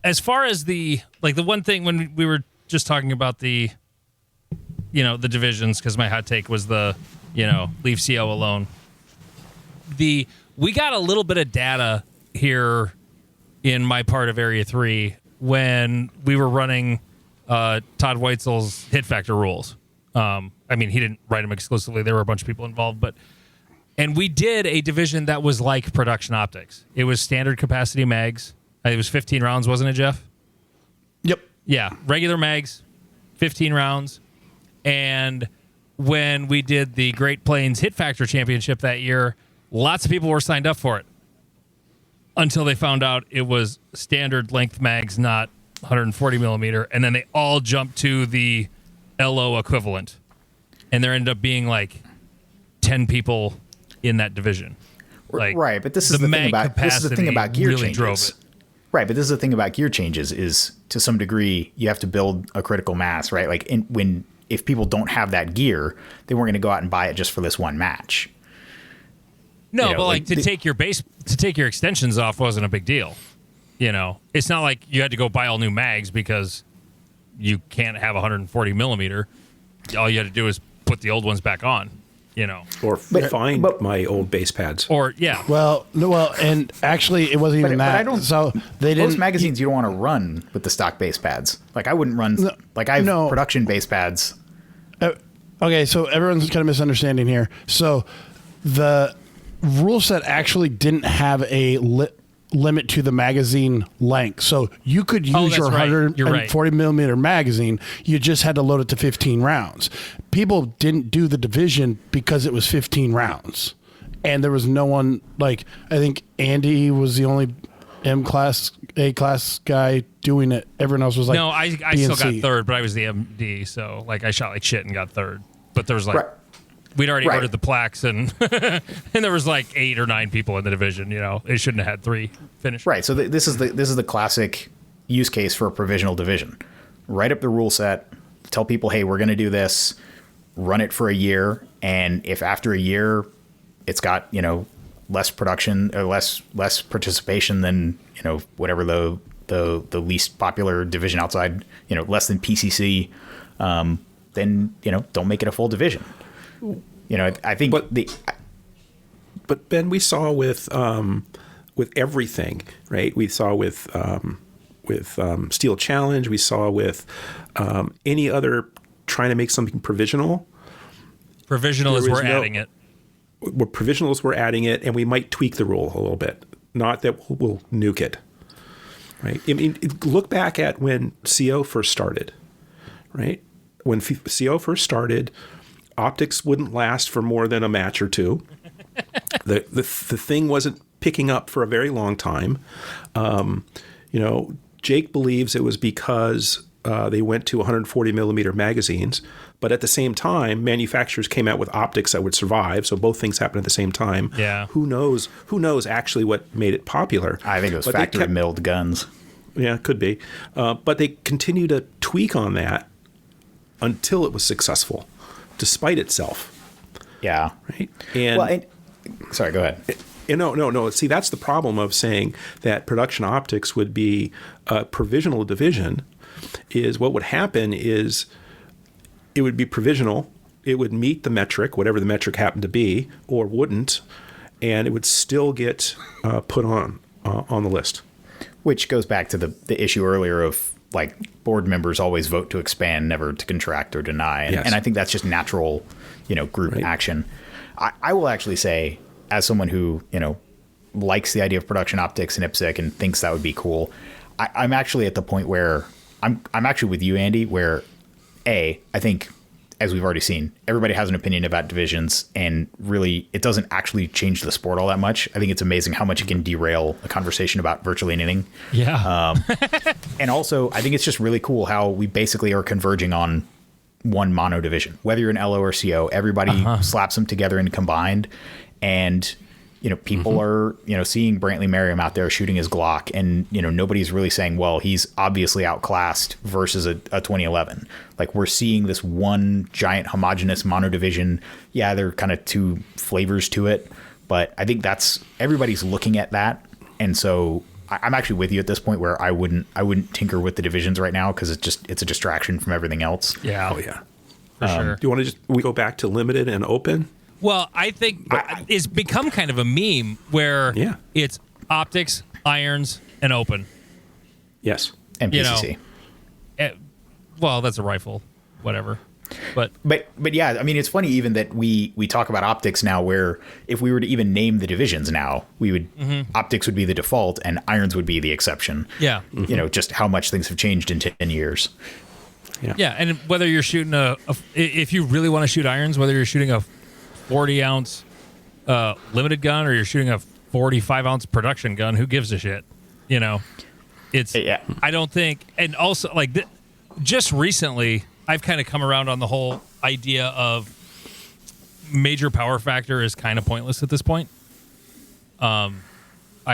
As far as the one thing when we were just talking about the divisions, because my hot take was leave CO alone. We got a little bit of data here in my part of Area 3 when we were running Todd Weitzel's hit factor rules. He didn't write them exclusively. There were a bunch of people involved, and we did a division that was like production optics. It was standard capacity mags. It was 15 rounds, wasn't it, Jeff? Yep. Yeah, regular mags, 15 rounds. And when we did the Great Plains Hit Factor Championship that year, lots of people were signed up for it until they found out it was standard length mags, not 140 millimeter. And then they all jumped to the LO equivalent. And there ended up being like 10 people in that division. Like, right, but this is the thing about gear really changes. Drove it. Right, but this is the thing about gear changes is to some degree you have to build a critical mass, right? Like if people don't have that gear, they weren't going to go out and buy it just for this one match. No, but to take your extensions off wasn't a big deal. It's not like you had to go buy all new mags because you can't have 140 millimeter. All you had to do is put the old ones back on. Or find my old base pads. Or yeah. Well, and actually, it wasn't even that. But so they didn't. Most magazines you don't want to run with the stock base pads. Like I wouldn't run. I have production base pads. Okay, so everyone's kind of misunderstanding here. So the rule set actually didn't have a limit to the magazine length. So you could use your 140 millimeter magazine. You just had to load it to 15 rounds. People didn't do the division because it was 15 rounds. And there was no one, I think Andy was the only A class guy doing it. Everyone else was like, no, I still got third, but I was the MD. So I shot like shit and got third. But there was we'd already ordered the plaques and and there was 8 or 9 people in the division. It shouldn't have had 3 finish. Right. So this is the classic use case for a provisional division. Write up the rule set. Tell people, hey, we're going to do this. Run it for a year, and if after a year it's got less production or less participation than whatever the least popular division outside less than PCC, then don't make it a full division. I think but Ben, we saw with everything, right? We saw with Steel Challenge, we saw with any other trying to make something provisional. Provisional is we're adding it. Provisionals, we're adding it, and we might tweak the rule a little bit. Not that we'll nuke it, right? I mean, look back at when CO first started, right? When CO first started, optics wouldn't last for more than a match or two. The thing wasn't picking up for a very long time. Jake believes it was because they went to 140 millimeter magazines, but at the same time, manufacturers came out with optics that would survive. So both things happened at the same time. Yeah. Who knows actually what made it popular? I think it was factory milled guns. Yeah, it could be. But they continued to tweak on that until it was successful, despite itself. Yeah. Right. Sorry, go ahead. No. See, that's the problem of saying that production optics would be a provisional division. Is what would happen is it would be provisional. It would meet the metric, whatever the metric happened to be, or wouldn't, and it would still get put on the list. Which goes back to the issue earlier of board members always vote to expand, never to contract or deny, and I think that's just natural, group action. I will actually say, as someone who likes the idea of production optics and IPSC and thinks that would be cool, I'm actually at the point where I'm actually with you, Andy, where I think as we've already seen, everybody has an opinion about divisions, and really it doesn't actually change the sport all that much. I think it's amazing how much it can derail a conversation about virtually anything. Yeah. And also, I think it's just really cool how we basically are converging on one mono division. Whether you're an LO or CO, everybody slaps them together and combined. And, people are, seeing Brantley Merriam out there shooting his Glock, and, nobody's really saying, well, he's obviously outclassed versus a 2011. Like, we're seeing this one giant homogenous mono division. Yeah, there are kind of two flavors to it, but I think everybody's looking at that. And so I'm actually with you at this point where I wouldn't tinker with the divisions right now, because it's a distraction from everything else. Yeah. Oh yeah. For sure. Do you want to just go back to limited and open? Well, I think it's become kind of a meme where it's optics, irons, and open. Yes. And PCC. Well, that's a rifle, whatever. But yeah, I mean, it's funny even that we talk about optics now, where if we were to even name the divisions now, we would optics would be the default and irons would be the exception. Yeah. Just how much things have changed in 10 years. Yeah, and whether you're shooting if you really want to shoot irons, whether you're shooting a 40-ounce limited gun or you're shooting a 45-ounce production gun, who gives a shit? It's I don't think, and also like just recently, I've kind of come around on the whole idea of major power factor is kind of pointless at this point. I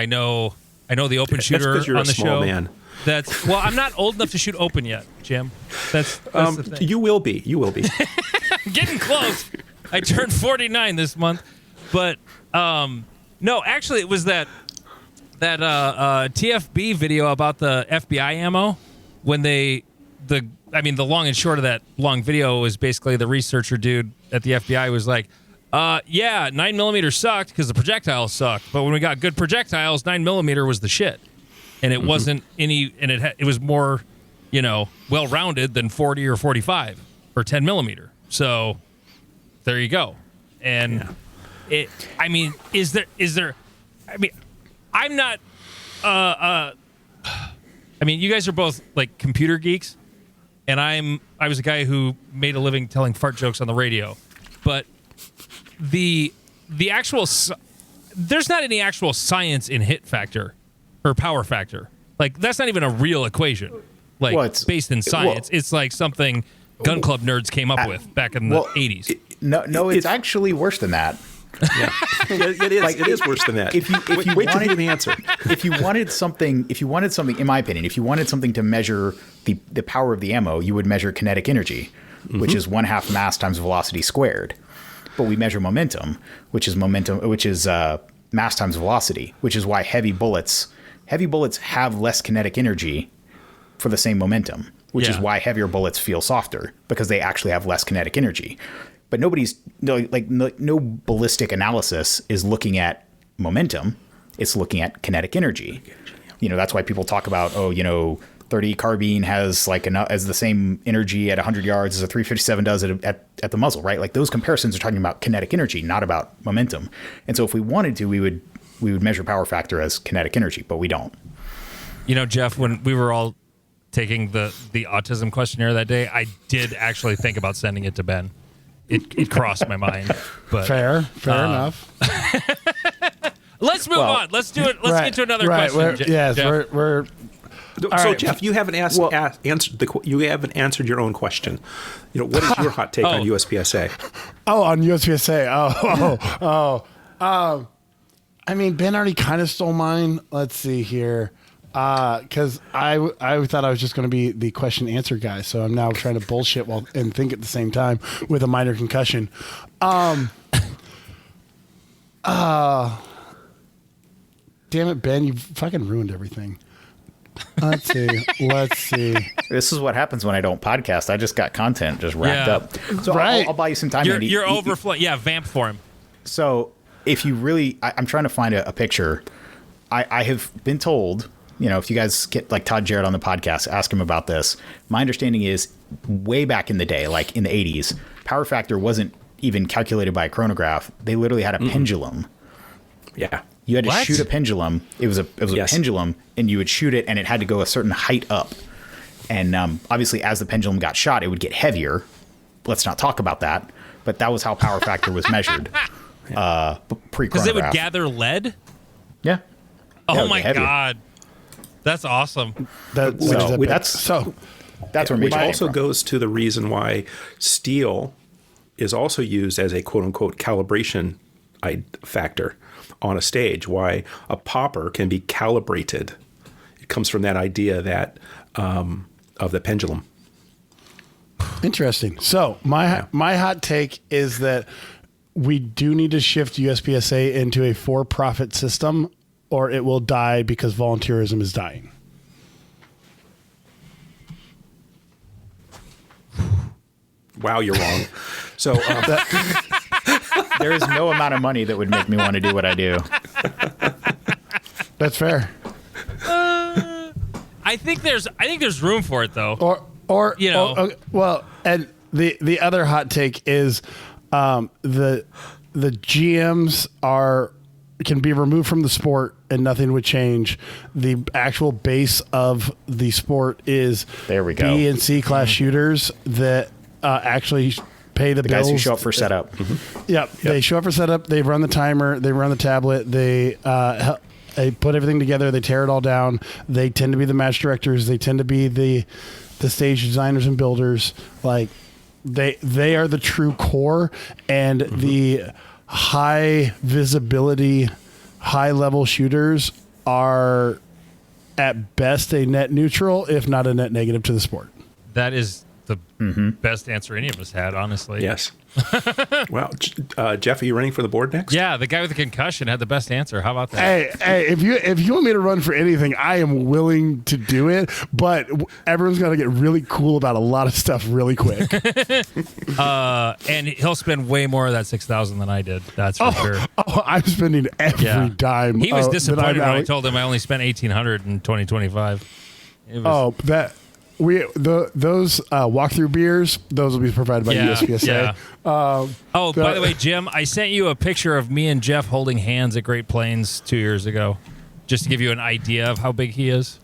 know the open shooter That's 'cause you're on a the small show. Man. I'm not old enough to shoot open yet, Jim. That's the thing. You will be. Getting close. I turned 49 this month, but no, actually, it was that TFB video about the FBI ammo when the long and short of that long video was basically the researcher dude at the FBI was like, 9mm sucked because the projectiles sucked, but when we got good projectiles, 9mm was the shit, and it wasn't any, and it was more, well-rounded than 40 or 45 or 10mm. So there you go. And is there? I'm not. You guys are both like computer geeks, and I was a guy who made a living telling fart jokes on the radio, but the actual there's not any actual science in hit factor or power factor. Like, that's not even a real equation. Like, it's based in science. It's like something gun club nerds came up with back in the 80s. It's actually worse than that. Yeah, it is. It is worse than that. If you wait wanted to the answer. If you wanted something, in my opinion, if you wanted something to measure the power of the ammo, you would measure kinetic energy, which is 1/2 mass times velocity squared. But we measure momentum, which is mass times velocity, which is why heavy bullets have less kinetic energy for the same momentum, which is why heavier bullets feel softer, because they actually have less kinetic energy. But no ballistic analysis is looking at momentum. It's looking at kinetic energy. That's why people talk about, 30 carbine has as the same energy at 100 yards as a 357 does at the muzzle, right? Like, those comparisons are talking about kinetic energy, not about momentum. And so if we wanted to, we would measure power factor as kinetic energy, but we don't. Jeff, when we were all taking the autism questionnaire that day, I did actually think about sending it to Ben. It crossed my mind. But fair enough. Let's move on. Let's do it. Let's get to another question. Jeff. We're so right. Jeff, you haven't you haven't answered your own question. What is your hot take on USPSA? Oh, on USPSA. Ben already kind of stole mine. Let's see here. Because I thought I was just going to be the question answer guy, so I'm now trying to bullshit and think at the same time with a minor concussion. Damn it, Ben, you fucking ruined everything. Let's see. This is what happens when I don't podcast. I just got content just wrapped up. So I'll buy you some time. You're overflowing. Yeah, vamp for him. So if you really, I'm trying to find a picture. I have been told, if you guys get like Todd Jarrett on the podcast, ask him about this. My understanding is way back in the day, like in the 80s, power factor wasn't even calculated by a chronograph. They literally had a pendulum. Yeah. You had to shoot a pendulum. It was a pendulum, and you would shoot it, and it had to go a certain height up. And obviously, as the pendulum got shot, it would get heavier, let's not talk about that. But that was how power factor was measured pre-chronograph. Because it would gather lead? Yeah. Oh, my God. That's awesome. That's where which also goes to the reason why steel is also used as a quote-unquote calibration factor on a stage, why a popper can be calibrated. It comes from that idea that of the pendulum. Interesting. So my hot take is that we do need to shift USPSA into a for-profit system, or it will die because volunteerism is dying. Wow, you're wrong. So there is no amount of money that would make me want to do what I do. That's fair. I think there's room for it though. Or and the other hot take is the GMs can be removed from the sport and nothing would change. The actual base of the sport is there we go. B and C class shooters that actually pay the bills. Guys who show up for setup. Yep. They show up for setup. They run the timer. They run the tablet. They put everything together. They tear it all down. They tend to be the match directors. They tend to be the stage designers and builders. Like they are the true core, and the high visibility, high level shooters are at best a net neutral, if not a net negative to the sport. That is the best answer any of us had, honestly. Yes. Well, Jeff, are you running for the board next? Yeah, the guy with the concussion had the best answer. How about that? Hey, if you want me to run for anything, I am willing to do it, but everyone's got to get really cool about a lot of stuff really quick. And he'll spend way more of that $6,000 than I did. That's for sure. Oh, I'm spending every dime. He was disappointed when I told him I only spent $1,800 in 2025. Those walkthrough beers, those will be provided by USPSA. Yeah. By the way, Jim, I sent you a picture of me and Jeff holding hands at Great Plains 2 years ago, just to give you an idea of how big he is.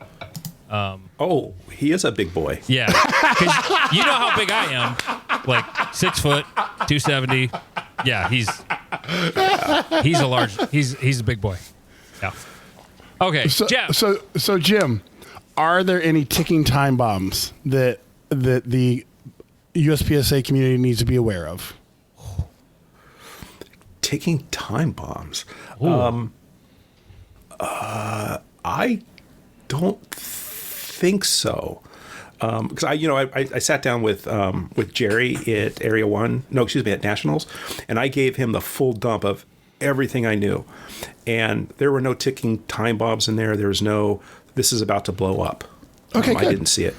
He is a big boy. Yeah, because you know how big I am, like 6 foot, 270. Yeah, he's a large. He's a big boy. Yeah. Okay, Jeff. So Jim, are there any ticking time bombs that the USPSA community needs to be aware of? Ticking time bombs. I don't think so. Because I sat down with Jerry at at Nationals, and I gave him the full dump of everything I knew, and there were no ticking time bombs in there. There was no, this is about to blow up. Okay, I didn't see it.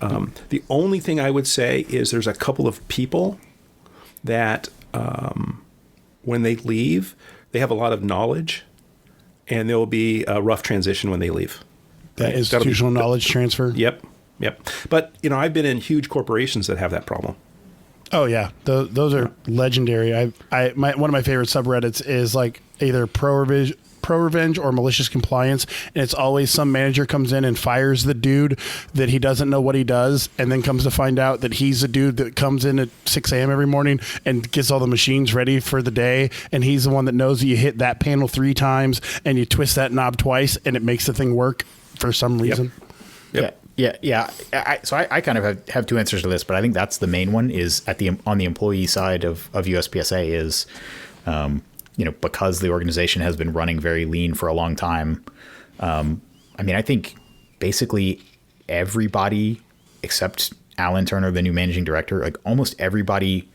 The only thing I would say is there's a couple of people that when they leave, they have a lot of knowledge, and there will be a rough transition when they leave. That institutional knowledge transfer? Yep. But, I've been in huge corporations that have that problem. Oh, yeah. Those are legendary. One of my favorite subreddits is like either pro revenge or malicious compliance, and it's always some manager comes in and fires the dude that he doesn't know what he does, and then comes to find out that he's the dude that comes in at 6 a.m. every morning and gets all the machines ready for the day, and he's the one that knows that you hit that panel 3 times and you twist that knob twice and it makes the thing work for some reason. Yep. Yeah. I kind of have 2 answers to this, but I think that's the main one is on the employee side of USPSA is because the organization has been running very lean for a long time. I think basically everybody except Alan Turner, the new managing director, like almost everybody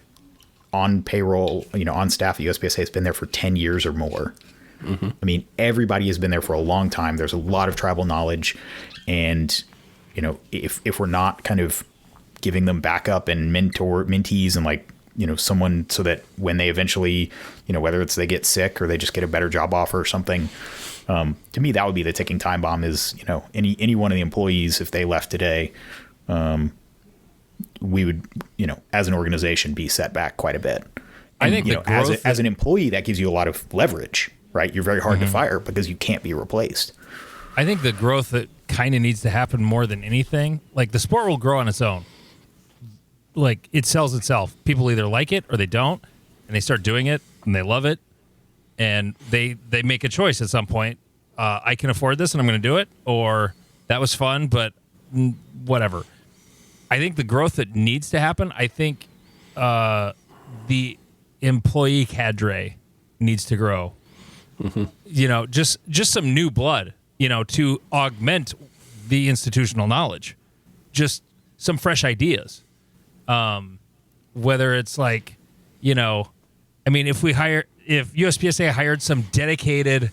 on payroll, on staff at USPSA has been there for 10 years or more. Mm-hmm. Everybody has been there for a long time. There's a lot of tribal knowledge, and if we're not kind of giving them backup and mentees and someone so that when they eventually, whether it's they get sick or they just get a better job offer or something, to me, that would be the ticking time bomb is, any one of the employees, if they left today, we would, as an organization be set back quite a bit. And, I think as an employee, that gives you a lot of leverage, right? You're very hard to fire because you can't be replaced. I think the growth that kind of needs to happen more than anything, like the sport will grow on its own. like it sells itself. People either like it or they don't, and they start doing it and they love it, and they make a choice at some point. I can afford this and I'm going to do it, or that was fun, but whatever. I think the growth that needs to happen, I think the employee cadre needs to grow. Mm-hmm. Just some new blood, to augment the institutional knowledge. Just some fresh ideas. Whether it's like, if USPSA hired some dedicated,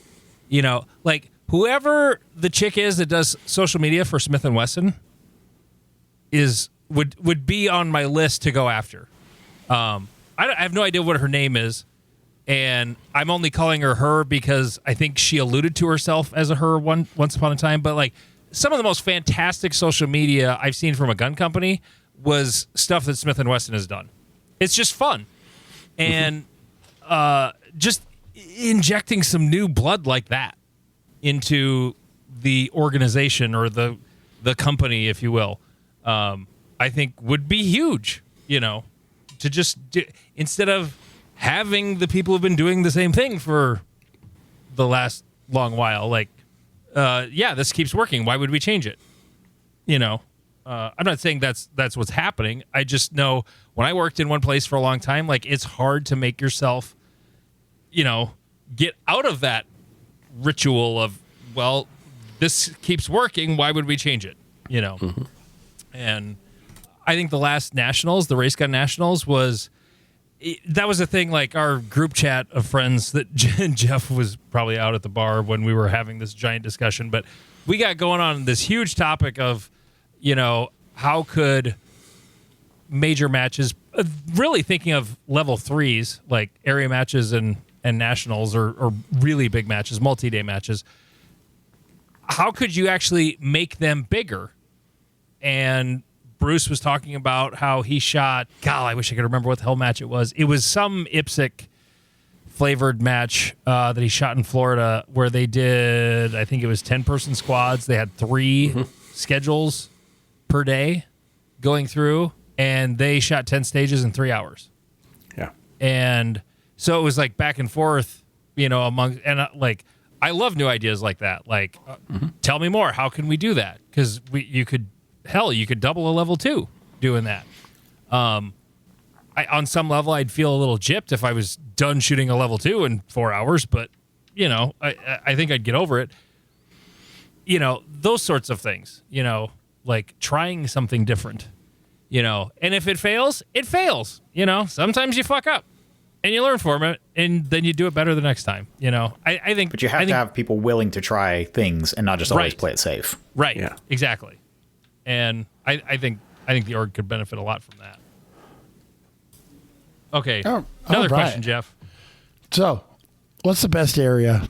like whoever the chick is that does social media for Smith & Wesson would be on my list to go after. I have no idea what her name is, and I'm only calling her because I think she alluded to herself as a her once upon a time. But like some of the most fantastic social media I've seen from a gun company was stuff that Smith & Wesson has done. It's just fun, and just injecting some new blood like that into the organization or the company, if you will, I think would be huge. To just instead of having the people who've been doing the same thing for the last long while, like, this keeps working. Why would we change it? I'm not saying that's what's happening. I just know when I worked in one place for a long time, like it's hard to make yourself, get out of that ritual of, well, this keeps working. Why would we change it? Mm-hmm. And I think the last nationals, the race gun nationals, that was a thing. Like our group chat of friends that Jeff was probably out at the bar when we were having this giant discussion, but we got going on this huge topic of, how could major matches, really thinking of level 3s, like area matches and nationals or really big matches, multi-day matches, how could you actually make them bigger? And Bruce was talking about how he shot, I wish I could remember what the hell match it was. It was some IPSC flavored match that he shot in Florida where they did, I think it was 10-person squads. They had 3 schedules per day going through, and they shot 10 stages in 3 hours. Yeah. And so it was like back and forth, among, and like, I love new ideas like that. Like, tell me more. How can we do that? Because you could double a level 2 doing that. On some level, I'd feel a little gypped if I was done shooting a level 2 in 4 hours, but I think I'd get over it. Those sorts of things, like trying something different, and if it fails, it fails. Sometimes you fuck up and you learn from it, and then you do it better the next time. I think, but you have to have people willing to try things and not just always play it safe. Right. Yeah. Exactly. And I think the org could benefit a lot from that. Okay. Another question, Jeff. So, what's the best area?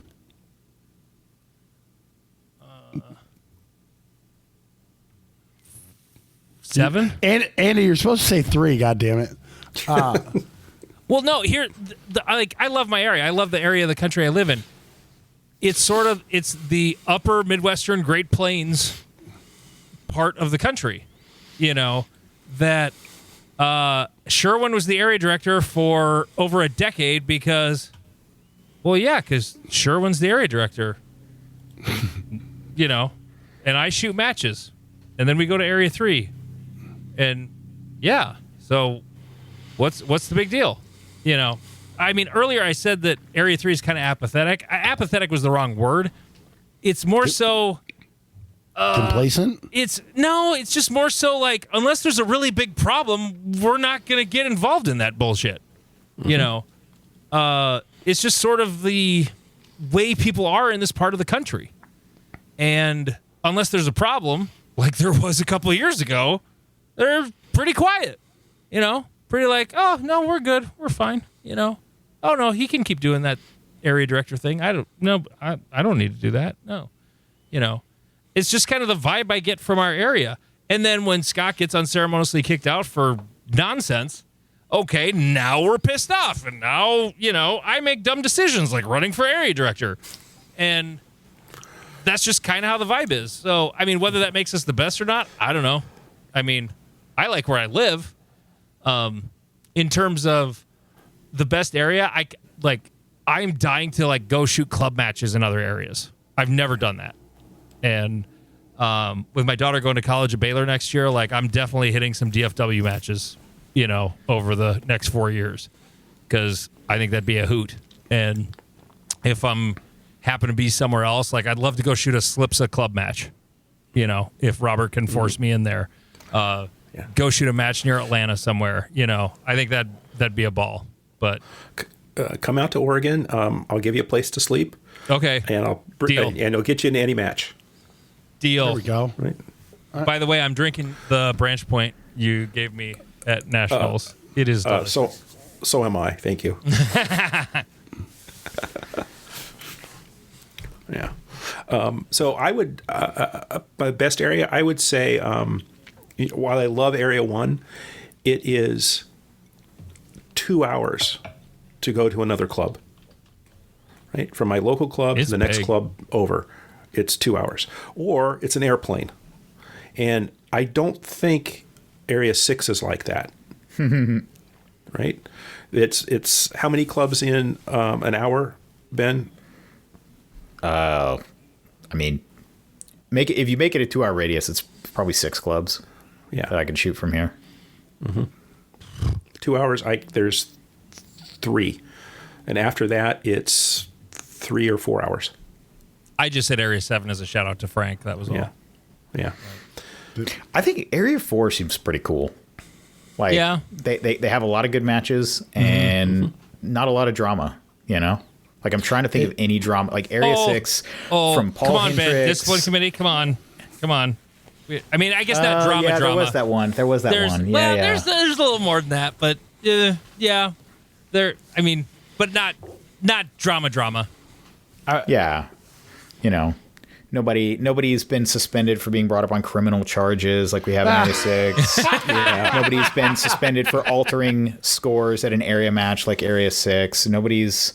7? Andy, you're supposed to say 3. God damn it. Well, no. Here, I love my area. I love the area of the country I live in. It's the upper Midwestern Great Plains part of the country. That Sherwin was the area director for over a decade because Sherwin's the area director. And I shoot matches, and then we go to Area 3. And so what's the big deal? Earlier I said that Area 3 is kind of apathetic. Apathetic was the wrong word. It's more so complacent. It's just more so like, unless there's a really big problem, we're not going to get involved in that bullshit. Mm-hmm. It's just sort of the way people are in this part of the country. And unless there's a problem, like there was a couple of years ago, they're pretty quiet, pretty like, oh, no, we're good. We're fine. Oh, no, he can keep doing that area director thing. I don't need to do that. No, it's just kind of the vibe I get from our area. And then when Scott gets unceremoniously kicked out for nonsense, okay, now we're pissed off. And now, I make dumb decisions like running for area director. And that's just kind of how the vibe is. So, whether that makes us the best or not, I don't know. I like where I live. In terms of the best area, I'm dying to like go shoot club matches in other areas. I've never done that. And with my daughter going to college at Baylor next year, like I'm definitely hitting some DFW matches, over the next 4 years, because I think that'd be a hoot. And if I'm happen to be somewhere else, like I'd love to go shoot a Slipsa club match, if Robert can force me in there. Go shoot a match near Atlanta somewhere, I think that'd be a ball. But come out to Oregon. I'll give you a place to sleep. Okay. And Deal. And it'll get you into any match. Deal. There we go. Right. By the way, I'm drinking the Branch Point you gave me at Nationals. It is delicious. So am I. Thank you. Yeah. So I would, my best area, I would say, while I love Area 1, it is 2 hours to go to another club. Right? From my local club to the next club over, it's 2 hours. Or it's an airplane. And I don't think Area 6 is like that. Right? It's how many clubs in an hour, Ben? I mean, if you make it a 2 hour radius, it's probably 6 clubs. Yeah, that I can shoot from here. Mm-hmm. 2 hours. There's 3, and after that, it's 3 or 4 hours. I just said Area 7 as a shout out to Frank. That was all. Yeah. I think Area 4 seems pretty cool. Like, they have a lot of good matches and not a lot of drama. Like I'm trying to think of any drama. Like Area 6 from Paul come on, Hendricks. Ben. Discipline committee. Come on. I mean, I guess not drama. There was that one. There's a little more than that, but yeah. I mean, but not drama. Nobody's been suspended for being brought up on criminal charges like we have in Area 6. Nobody's been suspended for altering scores at an area match like Area 6. Nobody's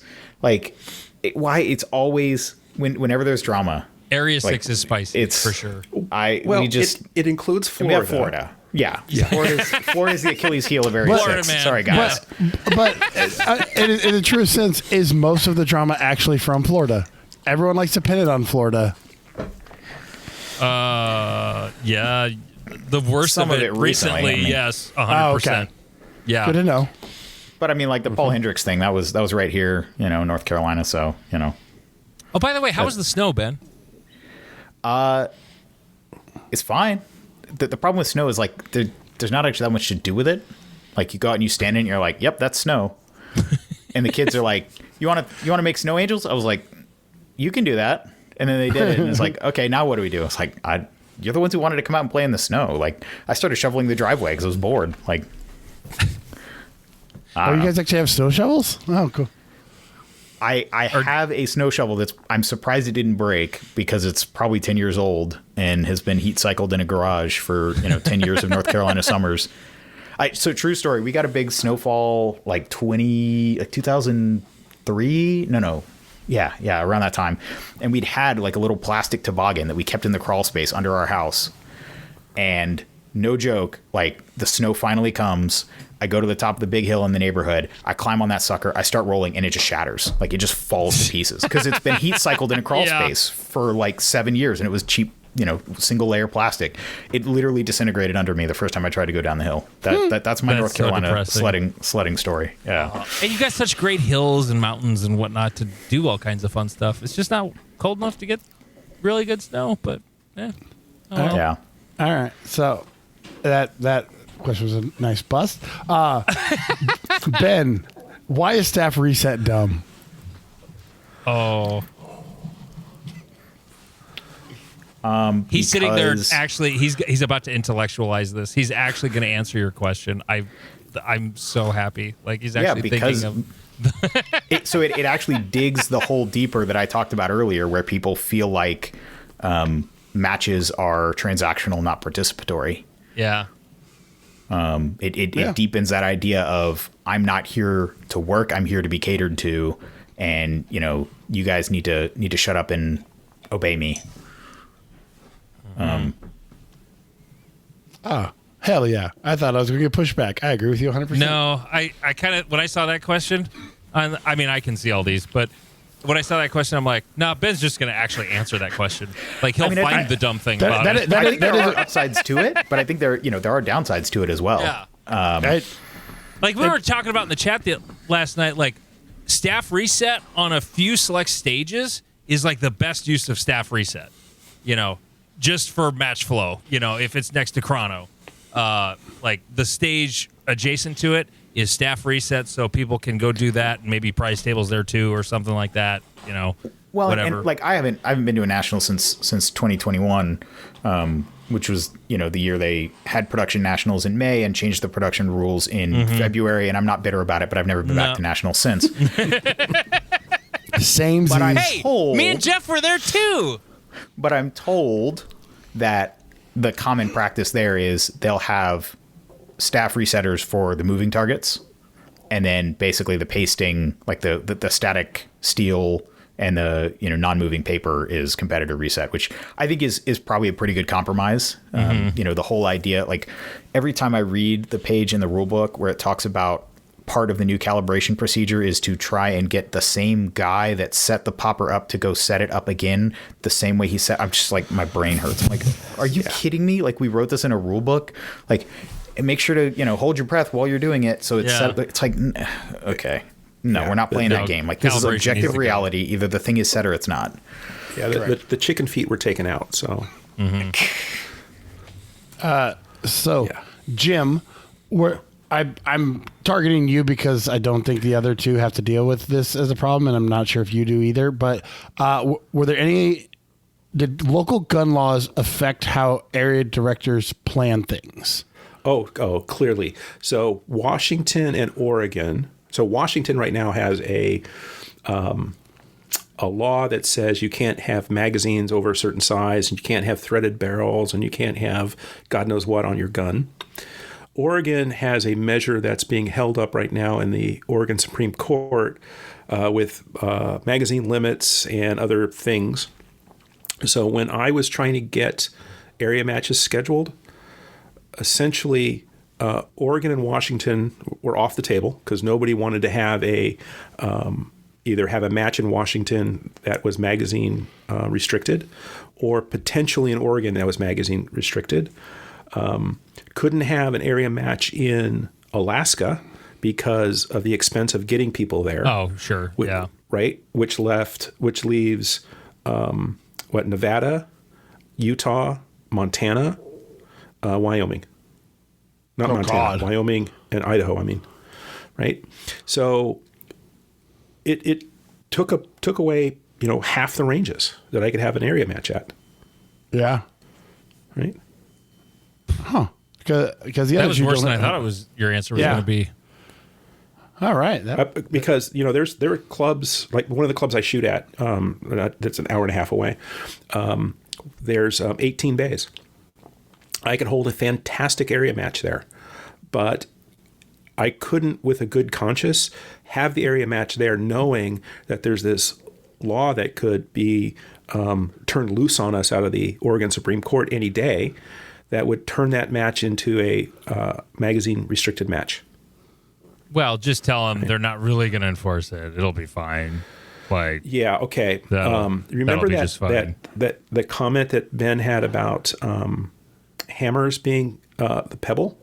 why it's always whenever there's drama. Area 6 is spicy. It's for sure. It includes Florida. We have Florida. Yeah. Florida's the Achilles heel of Area 6. Man. Sorry, guys. But in a true sense, is most of the drama actually from Florida? Everyone likes to pin it on Florida. Yeah. The worst Some of it recently, yes, 100%. Okay. Yeah. Good to know. But I mean, like the Paul Hendricks thing, that was right here, North Carolina. So, Oh, by the way, how was the snow, Ben? It's fine. The problem with snow is like there's not actually that much to do with it. Like you go out and you stand in it and you're like, yep, that's snow. And the kids are like, you want to make snow angels? I was like, you can do that. And then they did it. And it's like, okay, now what do we do? It's like, you're the ones who wanted to come out and play in the snow. Like I started shoveling the driveway because I was bored. Like, you guys actually have snow shovels? Oh, cool. I have a snow shovel I'm surprised it didn't break because it's probably 10 years old and has been heat cycled in a garage for 10 years of North Carolina summers. So true story. We got a big snowfall like 2003. No. Yeah, around that time. And we'd had like a little plastic toboggan that we kept in the crawl space under our house. And no joke, like the snow finally comes. I go to the top of the big hill in the neighborhood. I climb on that sucker. I start rolling, and it just shatters. Like it just falls to pieces because it's been heat cycled in a crawl space for like 7 years, and it was cheap, single layer plastic. It literally disintegrated under me the first time I tried to go down the hill. That's my North Carolina sledding story. Yeah, and you got such great hills and mountains and whatnot to do all kinds of fun stuff. It's just not cold enough to get really good snow, but yeah. Yeah. All right, so that question was a nice bust. Ben, why is staff reset dumb? Oh. He's sitting there actually he's about to intellectualize this. He's actually going to answer your question. I'm so happy. Like he's actually thinking of it actually digs the hole deeper that I talked about earlier where people feel like matches are transactional, not participatory. Yeah. It deepens that idea of I'm not here to work. I'm here to be catered to. And, you guys need to shut up and obey me. Hell yeah. I thought I was going to get pushback. I agree with you 100%. No, I kind of, when I saw that question, I mean, I can see all these, but when I saw that question, I'm like, no, Ben's just going to actually answer that question. Like, he'll find the dumb thing about it. I think there are upsides to it, but I think there are downsides to it as well. Yeah. Like we were talking about in the chat last night, like staff reset on a few select stages is like the best use of staff reset, just for match flow, if it's next to chrono. Like the stage adjacent to it is staff reset, so people can go do that, and maybe prize tables there too, or something like that. Well, whatever. and like I haven't been to a national since 2021, which was the year they had production nationals in May and changed the production rules in February. And I'm not bitter about it, but I've never been back to nationals since. Same. But me and Jeff were there too. But I'm told that the common practice there is they'll have staff resetters for the moving targets, and then basically the pasting, like the static steel and the non-moving paper is competitor reset, which I think is probably a pretty good compromise. The whole idea, like every time I read the page in the rule book where it talks about part of the new calibration procedure is to try and get the same guy that set the popper up to go set it up again the same way he set. I'm just like, my brain hurts. I'm like, are you kidding me? Like, we wrote this in a rule book. Like, and make sure to hold your breath while you're doing it. So it's set, it's like, okay, no, we're not playing that game. Like, this is objective reality. Either the thing is set or it's not. Yeah, the chicken feet were taken out. So, Jim, I'm targeting you because I don't think the other two have to deal with this as a problem, and I'm not sure if you do either. But were there did local gun laws affect how area directors plan things? Oh, clearly. So Washington and Oregon. So Washington right now has a law that says you can't have magazines over a certain size, and you can't have threaded barrels, and you can't have God knows what on your gun. Oregon has a measure that's being held up right now in the Oregon Supreme Court with magazine limits and other things. So when I was trying to get area matches scheduled, essentially Oregon and Washington were off the table because nobody wanted to have either have a match in Washington that was magazine restricted, or potentially in Oregon that was magazine restricted. Couldn't have an area match in Alaska because of the expense of getting people there. Oh, sure. Yeah. Right. Which leaves Nevada, Utah, Montana, Wyoming. Not Montana, God. Wyoming and Idaho, I mean. Right. So it took away, half the ranges that I could have an area match at. Yeah. Right. Huh. Because that was worse than I thought it was. Your answer was going to be. All right. Because there are clubs, like one of the clubs I shoot at that's an hour and a half away. There's 18 bays. I could hold a fantastic area match there, but I couldn't, with a good conscience, have the area match there, knowing that there's this law that could be turned loose on us out of the Oregon Supreme Court any day that would turn that match into a magazine restricted match. Well, just tell them they're not really going to enforce it. It'll be fine. Like, yeah, okay. Remember that the comment that Ben had about hammers being the pebble?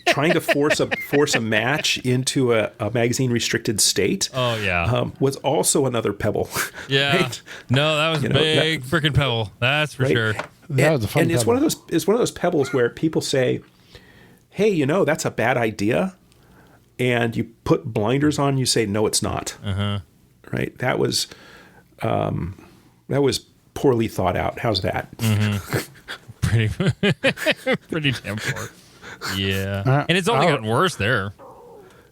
Trying to force a match into a magazine restricted state. Oh yeah, was also another pebble. Yeah, right? No, that was a big freaking pebble. That's for sure. That was a fun. And it's pebble. It's one of those pebbles where people say, "Hey, that's a bad idea," and you put blinders on. You say, "No, it's not." Right? That was poorly thought out. How's that? Pretty damn poor. Yeah. And it's only gotten worse there.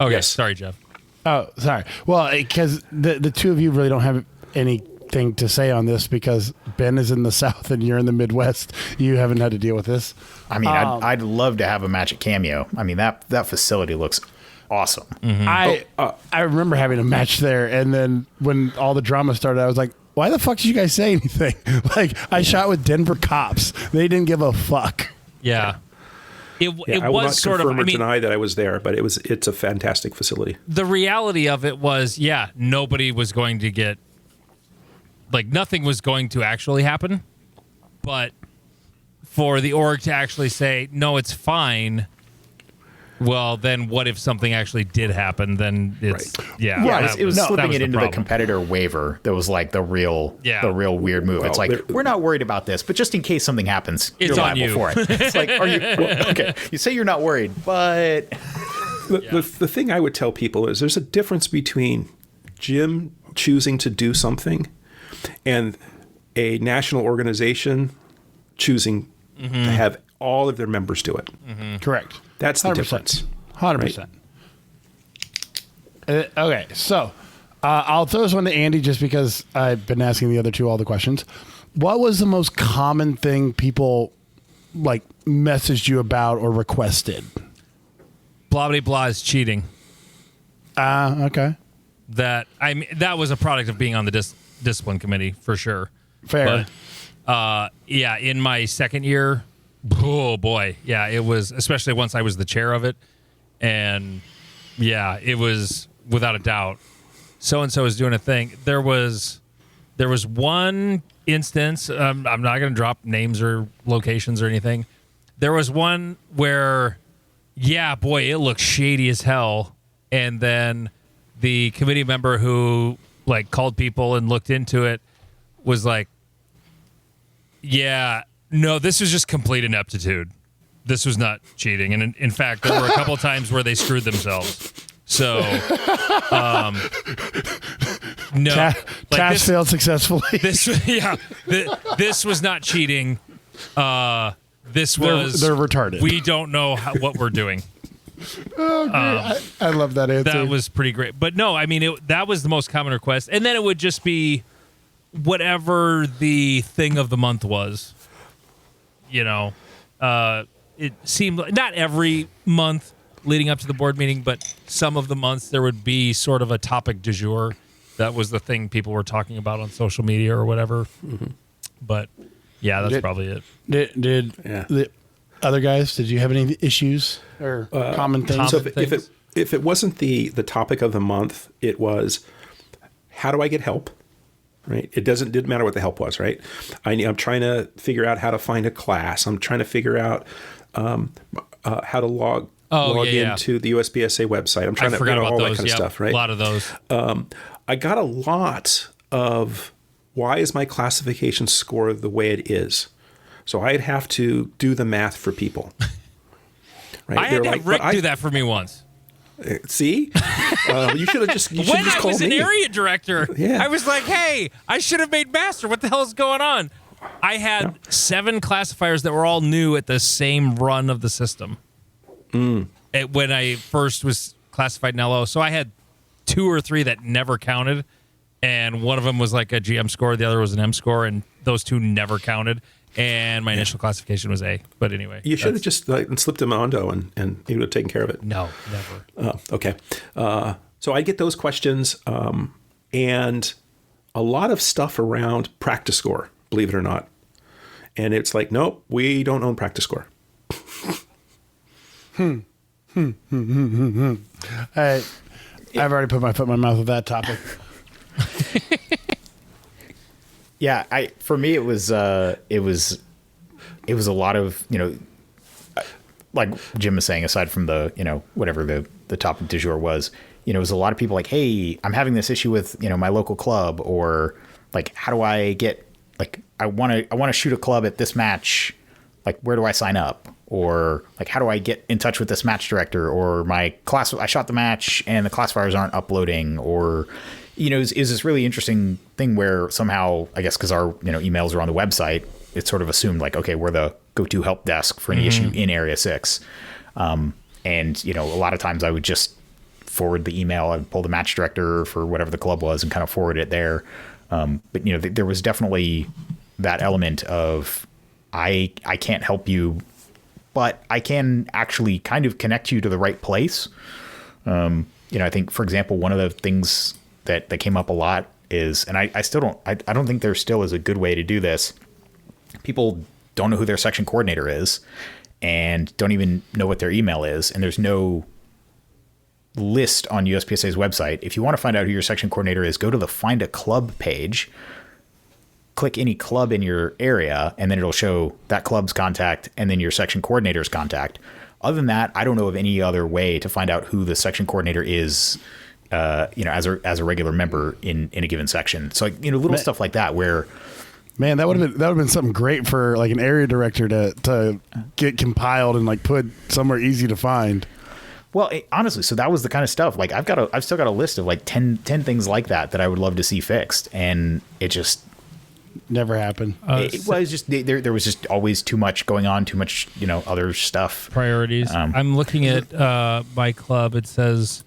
Okay. Yes. Sorry, Jeff. Oh, sorry. Well, because the two of you really don't have anything to say on this because Ben is in the South and you're in the Midwest. You haven't had to deal with this. I mean, I'd love to have a match at Cameo. I mean, that facility looks awesome. I remember having a match there, and then when all the drama started, I was like, why the fuck did you guys say anything? Like, I shot with Denver cops. They didn't give a fuck. Yeah. It I will was not sort confirm of, or deny that I was there, but it's a fantastic facility. The reality of it was, nobody was going to get, like, nothing was going to actually happen. But for the org to actually say, no, it's fine, well, then what if something actually did happen? Then it's, it was slipping it into problem. the competitor waiver that was like the real weird move. Well, it's like, we're not worried about this, but just in case something happens, it's you're on liable you. for it. It's like, are you, okay, you say you're not worried, but... The thing I would tell people is there's a difference between Jim choosing to do something and a national organization choosing to have all of their members do it. Correct. That's the 100%. difference. 100%. Okay, so I'll throw this one to Andy just because I've been asking the other two all the questions. What was the most common thing people like messaged you about or requested? Blah, blah, blah is cheating. Okay. That was a product of being on the discipline committee for sure. Fair. But in my second year, oh boy, it was, especially once I was the chair of it, and it was without a doubt. So and so is doing a thing. There was one instance. I'm not going to drop names or locations or anything. There was one where, it looked shady as hell, and then the committee member who like called people and looked into it was like, no, this was just complete ineptitude. This was not cheating. And in fact, there were a couple of times where they screwed themselves. So, no. Task failed successfully. This was not cheating. This was... They're retarded. We don't know what we're doing. Oh, great. I love that answer. That was pretty great. But no, I mean, that was the most common request. And then it would just be whatever the thing of the month was. It seemed like not every month leading up to the board meeting, but some of the months there would be sort of a topic du jour. That was the thing people were talking about on social media or whatever. Mm-hmm. But that's probably it. Did the other guys, did you have any issues or common things? So if it wasn't the topic of the month, it was, how do I get help? Right. It didn't matter what the help was. Right. I'm trying to figure out how to find a class. I'm trying to figure out how to log into the USPSA website. I'm trying to figure out all that kind of stuff. Right. A lot of those. I got a lot of, why is my classification score the way it is? So I'd have to do the math for people. Right? I had to have Rick do that for me once. See? You should have just when called me. I was an area director, Yeah. I was like, hey, I should have made master. What the hell is going on? I had 7 classifiers that were all new at the same run of the system. When I first was classified in LO. So I had 2 or 3 that never counted. And one of them was like a GM score. The other was an M score. And those 2 never counted. And my initial classification was A. But anyway. You should have just slipped him onto and he would have taken care of it. No, never. Okay. So I get those questions and a lot of stuff around practice score, believe it or not. And it's like, nope, we don't own practice score. I've already put my foot in my mouth with that topic. For me, it was a lot of, like Jim was saying, aside from the, whatever the topic du jour was, it was a lot of people like, hey, I'm having this issue with, my local club, or like, how do I get, like, I want to shoot a club at this match. Like, where do I sign up? Or like, how do I get in touch with this match director? Or my class, I shot the match and the classifiers aren't uploading. Or, is this really interesting thing where somehow, I guess, because our, emails are on the website, it's sort of assumed like, okay, we're the go-to help desk for any issue in Area 6. And, a lot of times I would just forward the email. I'd pull the match director for whatever the club was and kind of forward it there. But, there was definitely that element of, I can't help you, but I can actually kind of connect you to the right place. I think, for example, one of the things that came up a lot is, and I still don't, I don't think there still is a good way to do this. People don't know who their section coordinator is and don't even know what their email is. And there's no list on USPSA's website. If you want to find out who your section coordinator is, go to the Find a Club page, click any club in your area, and then it'll show that club's contact and then your section coordinator's contact. Other than that, I don't know of any other way to find out who the section coordinator is, as a regular member in a given section. So, little stuff like that where, man, that would have been something great for like an area director to get compiled and like put somewhere easy to find. Well, honestly, so that was the kind of stuff. Like I've still got a list of like 10 things like that I would love to see fixed, and it just never happened. It was just there was just always too much going on, too much other stuff. Priorities. I'm looking at my club. It says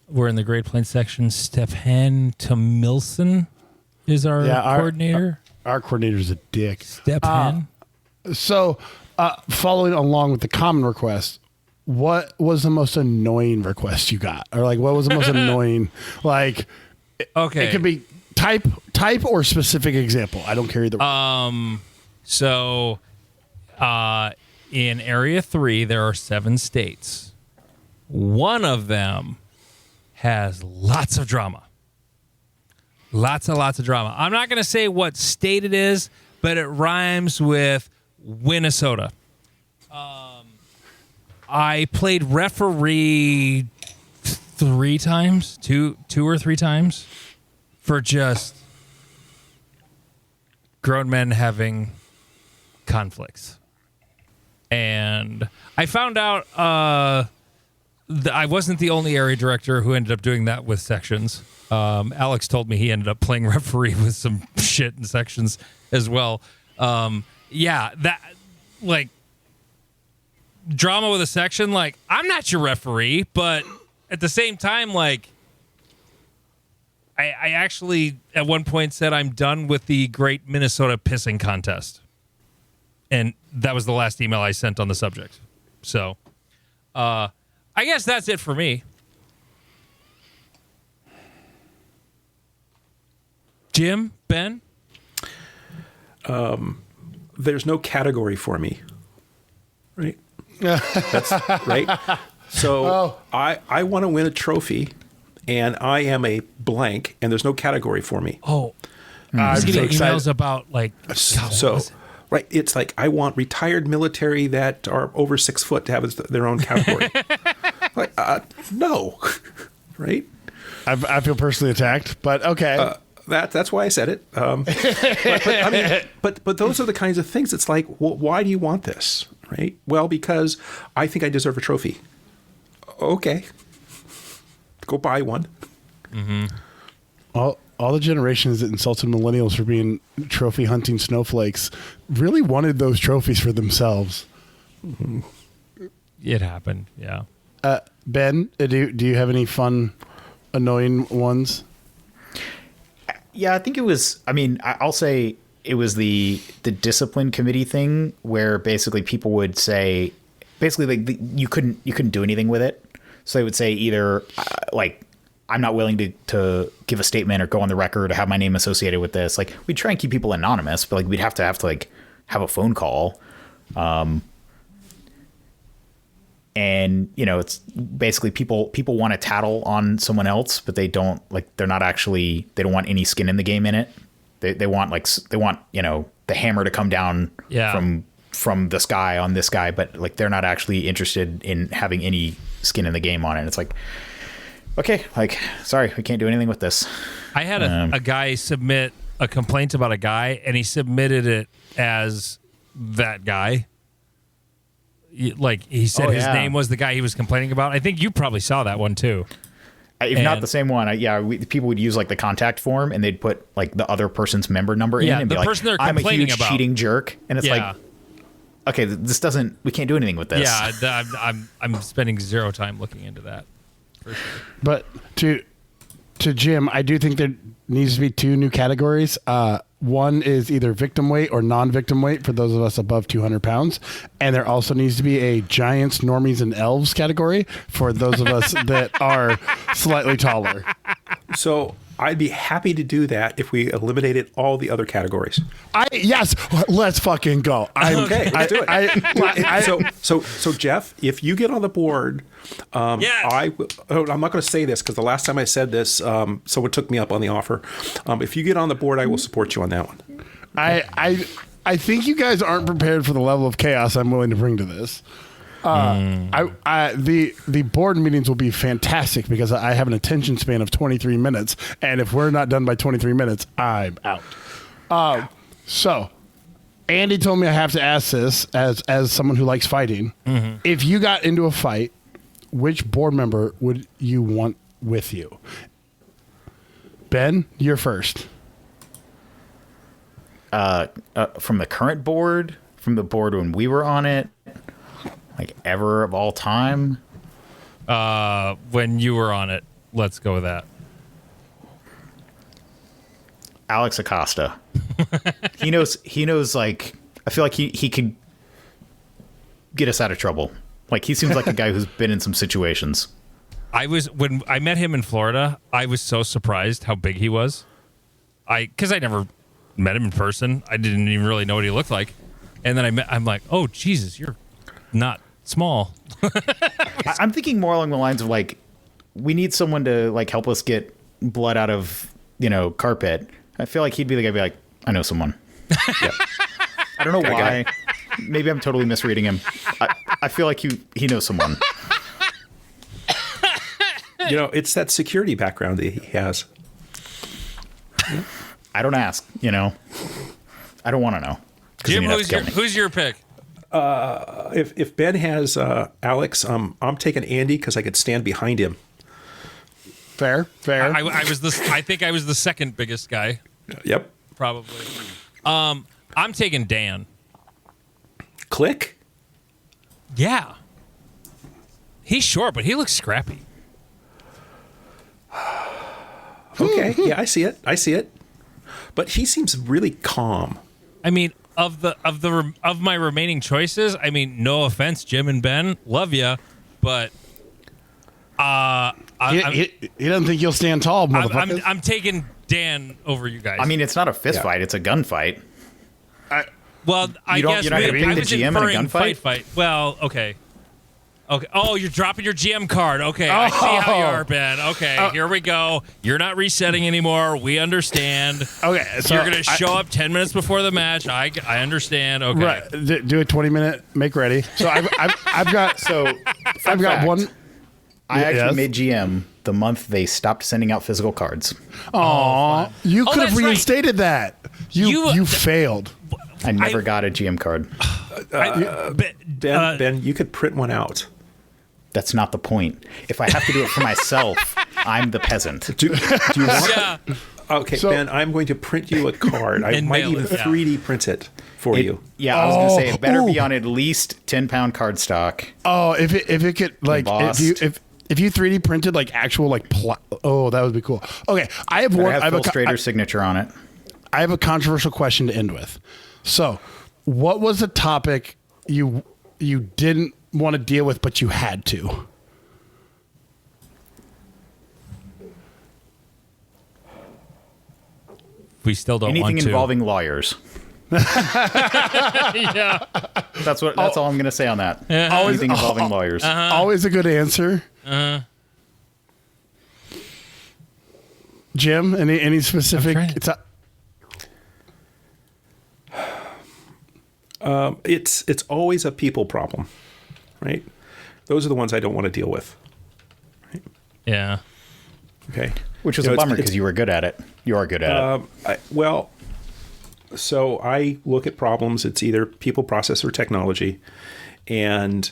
we're in the Great Plains section. Stefan Tomilson is our coordinator. Our coordinator's a dick. Stefan. So, following along with the common request, what was the most annoying request you got? Or like, what was the most annoying? Like, okay, it could be type or specific example. I don't care either. So, in Area 3, there are 7 states. One of them has lots of drama. Lots of drama. I'm not going to say what state it is, but it rhymes with Minnesota. I played referee 3 times, two or three times, for just grown men having conflicts. And I found out I wasn't the only area director who ended up doing that with sections. Alex told me he ended up playing referee with some shit in sections as well. That like drama with a section. Like, I'm not your referee, but at the same time, like, I actually at one point said I'm done with the Great Minnesota Pissing Contest, and that was the last email I sent on the subject. So, I guess that's it for me. Jim, Ben? There's no category for me, right? That's right. So I want to win a trophy, and I am a blank, and there's no category for me. Oh, I was getting emails about like right. It's like I want retired military that are over 6 foot to have their own category. Like no, right? I feel personally attacked, but okay. That's why I said it. But those are the kinds of things. It's like, well, why do you want this, right? Well, because I think I deserve a trophy. Okay, go buy one. Mm-hmm. All the generations that insulted millennials for being trophy hunting snowflakes really wanted those trophies for themselves. Mm-hmm. It happened, yeah. Ben, do you have any fun, annoying ones? Yeah, I think it was. I mean, I'll say it was the discipline committee thing where basically people would say, basically like you couldn't do anything with it. So they would say either like, I'm not willing to give a statement or go on the record or have my name associated with this. Like, we'd try and keep people anonymous, but like we'd have to like have a phone call. And it's basically people want to tattle on someone else, but they don't they don't want any skin in the game in it. They want the hammer to come down from the sky on this guy, but like they're not actually interested in having any skin in the game on it. It's like, okay, like, sorry, we can't do anything with this. I had a guy submit a complaint about a guy, and he submitted it as that guy. Like, he said his name was the guy he was complaining about. I think you probably saw that one too. If not the same one, people would use like the contact form, and they'd put like the other person's member number in, and be like, person they're I'm a complaining huge about. cheating jerk, and it's like, okay, we can't do anything with this. Yeah, I'm spending zero time looking into that. For sure. But to Jim, I do think there needs to be 2 new categories. One is either victim weight or non-victim weight for those of us above 200 pounds. And there also needs to be a giants, normies, and elves category for those of us that are slightly taller. So I'd be happy to do that if we eliminated all the other categories. Yes, let's fucking go. Okay, let's do it. So Jeff, if you get on the board, I'm not going to say this because the last time I said this, someone took me up on the offer. If you get on the board, I will support you on that one. I think you guys aren't prepared for the level of chaos I'm willing to bring to this. The board meetings will be fantastic because I have an attention span of 23 minutes, and if we're not done by 23 minutes, I'm out. So, Andy told me I have to ask this as someone who likes fighting. Mm-hmm. If you got into a fight, which board member would you want with you? Ben, you're first. From the current board, from the board when we were on it. Like ever of all time? When you were on it, let's go with that. Alex Acosta. He knows like I feel like he could get us out of trouble. Like he seems like a guy who's been in some situations. When I met him in Florida, I was so surprised how big he was. Because I never met him in person. I didn't even really know what he looked like. And then I'm like, oh Jesus, you're not small. I'm thinking more along the lines of like, we need someone to like help us get blood out of carpet. I feel like he'd be the guy. Be like, I know someone. Yep. I don't know why. Maybe I'm totally misreading him. I feel like he knows someone. It's that security background that he has. I don't ask. I don't want to know. Jim, who's your pick? If Ben has Alex, I'm taking Andy because I could stand behind him. Fair. I think I was the second biggest guy. Yep, probably. I'm taking Dan. Click. Yeah, he's short, but he looks scrappy. Okay, yeah, I see it. But he seems really calm. I mean, of my remaining choices, I mean, no offense, Jim and Ben, love you, but he doesn't think you'll stand tall, motherfucker. I'm taking Dan over you guys. I mean, it's not a fist fight; it's a gunfight. I guess you're not going to pick the GM in a gunfight. Fight. Well, okay. Oh, you're dropping your GM card. Okay, I see how you are, Ben. Okay, here we go. You're not resetting anymore. We understand. Okay, so you're going to show up 10 minutes before the match. I understand. Okay, right. Do a 20-minute make ready. So I've got one. I actually made GM the month they stopped sending out physical cards. Aw, you could have reinstated that. You failed. I never got a GM card. Ben, you could print one out. That's not the point. If I have to do it for myself, I'm the peasant. Do you want? Yeah. Okay, so, Ben, I'm going to print you a card. I might even 3D print it for you. Yeah, I was going to say it better be on at least 10-pound cardstock. Oh, if it could if you 3D printed like actual like that would be cool. Okay, I have one. I have Phil Strader's signature on it. I have a controversial question to end with. So, what was the topic you didn't want to deal with, but you had to? We still don't want to. Anything involving lawyers. Yeah. That's all I'm going to say on that. Anything involving lawyers. Always a good answer. Jim, any specific? It's always a people problem, right? Those are the ones I don't want to deal with. Right? Yeah. Okay. Which is a bummer because you were good at it. You are good at it. So I look at problems. It's either people, process, or technology. And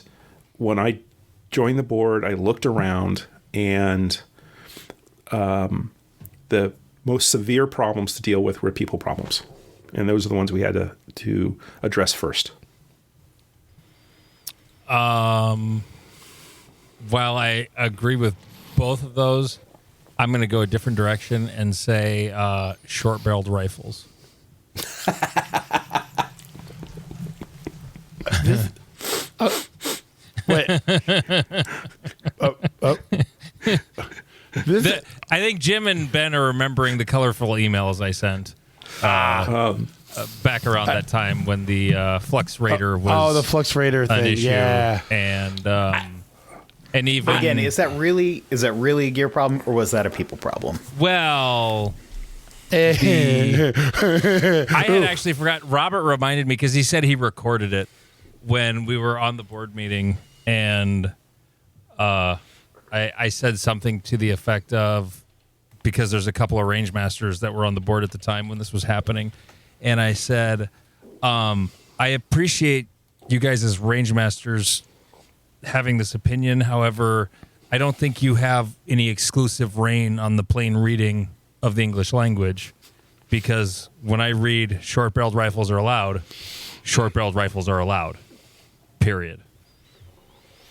when I joined the board, I looked around, and the most severe problems to deal with were people problems. And those are the ones we had to address first. While I agree with both of those, I'm going to go a different direction and say short-barreled rifles. Wait. I think Jim and Ben are remembering the colorful emails I sent back around that time when the Flux Raider was. Oh, the Flux Raider thing. Issue. Yeah. And even again, is that really a gear problem or was that a people problem? Well, I had actually forgot. Robert reminded me because he said he recorded it when we were on the board meeting, and I said something to the effect of, because there's a couple of range masters that were on the board at the time when this was happening, and I said, I appreciate you guys as range masters having this opinion. However, I don't think you have any exclusive reign on the plain reading of the English language, because when I read short-barreled rifles are allowed, short-barreled rifles are allowed, period.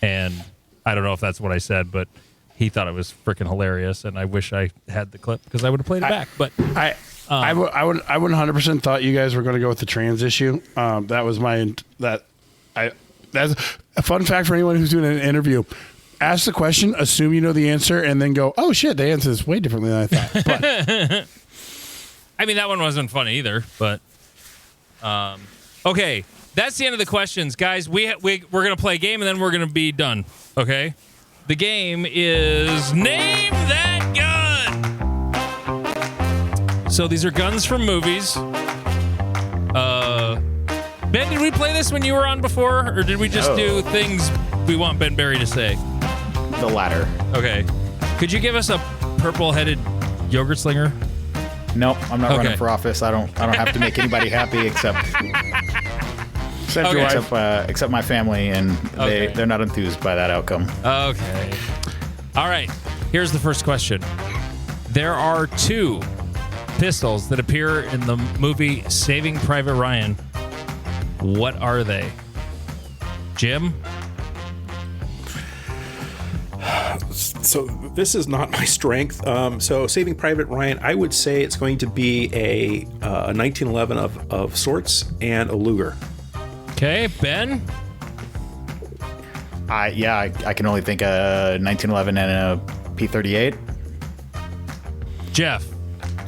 And I don't know if that's what I said, but he thought it was freaking hilarious, and I wish I had the clip because I would have played it back. But I 100% thought you guys were going to go with the trans issue. That's a fun fact for anyone who's doing an interview. Ask the question, assume you know the answer, and then go, oh, shit, the answer is way differently than I thought. But I mean, that one wasn't fun either, but okay. That's the end of the questions, guys. We're going to play a game, and then we're going to be done, okay? The game is Name That Gun! So these are guns from movies. Ben, did we play this when you were on before, or did we just do things we want Ben Berry to say? The latter. Okay. Could you give us a purple-headed yogurt slinger? Nope, I'm not running for office. I don't have to make anybody happy except my family, and they're not enthused by that outcome. Okay. All right. Here's the first question. There are 2 pistols that appear in the movie Saving Private Ryan. What are they? Jim? So this is not my strength. So Saving Private Ryan, I would say it's going to be a 1911 of sorts and a Luger. Okay, Ben? I can only think a 1911 and a P-38. Jeff?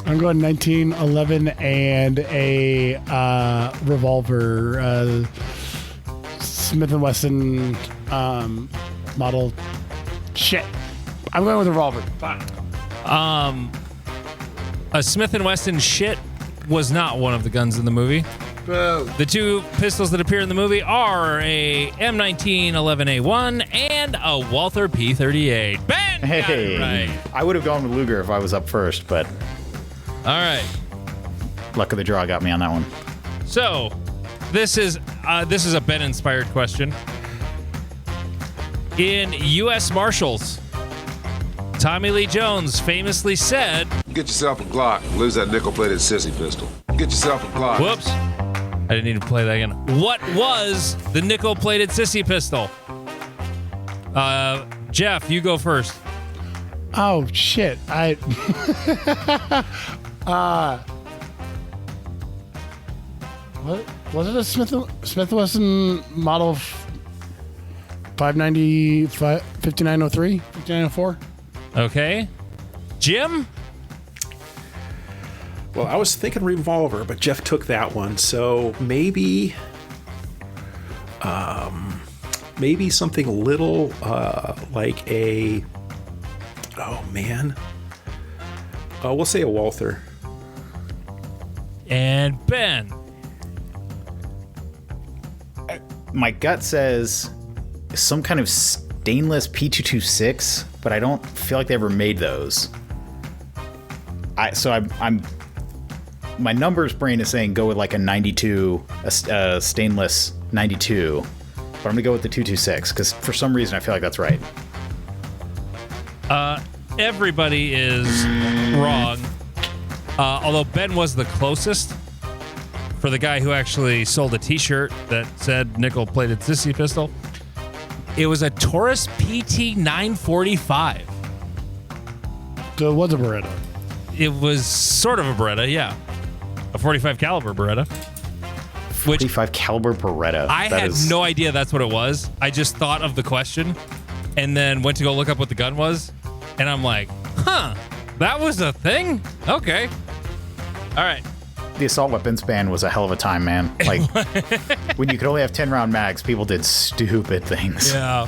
I'm going 1911 and a revolver, Smith & Wesson model. Shit. I'm going with a revolver. Fine. A Smith & Wesson shit was not one of the guns in the movie. Boo. The 2 pistols that appear in the movie are a M1911A1 and a Walther P38. Ben! Hey, right. I would have gone with Luger if I was up first, but All right. luck of the draw got me on that one. So, this is a Ben-inspired question. In U.S. Marshals, Tommy Lee Jones famously said, Get yourself a Glock and lose that nickel-plated sissy pistol. Get yourself a Glock. whoops, I didn't need to play that again. What was the nickel-plated sissy pistol? Jeff, you go first. Oh, shit. What was it? A Smith & Wesson model 590, 5903, 5904? Okay. Jim? Well, I was thinking revolver, but Jeff took that one. So maybe something a little like a. Oh man. We'll say a Walther. And Ben. My gut says some kind of stainless P226, but I don't feel like they ever made those. I'm my numbers brain is saying go with like a 92, a stainless 92, but I'm gonna go with the 226 because for some reason I feel like that's right. Everybody is wrong. Although Ben was the closest for the guy who actually sold a t-shirt that said nickel-plated sissy pistol. It was a Taurus PT 945. So it was a Beretta. It was sort of a Beretta, yeah. A 45 caliber Beretta. 45 caliber Beretta. I had no idea that's what it was. I just thought of the question and then went to go look up what the gun was. And I'm like, huh, That was a thing? Okay. All right. The assault weapons ban was a hell of a time, man. Like, when you could only have 10-round mags, people did stupid things. Yeah.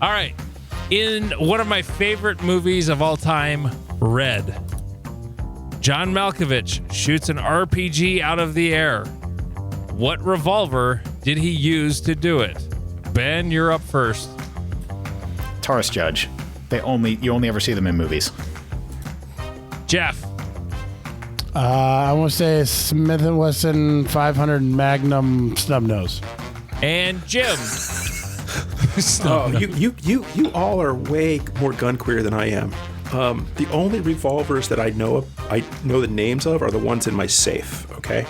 All right. In one of my favorite movies of all time, Red, John Malkovich shoots an RPG out of the air. What revolver did he use to do it? Ben, you're up first. Taurus Judge. You only ever see them in movies. Jeff. I want to say Smith & Wesson 500 Magnum Snub Nose. And Jim. You all are way more gun queer than I am. The only revolvers that I know the names of are the ones in my safe. Okay,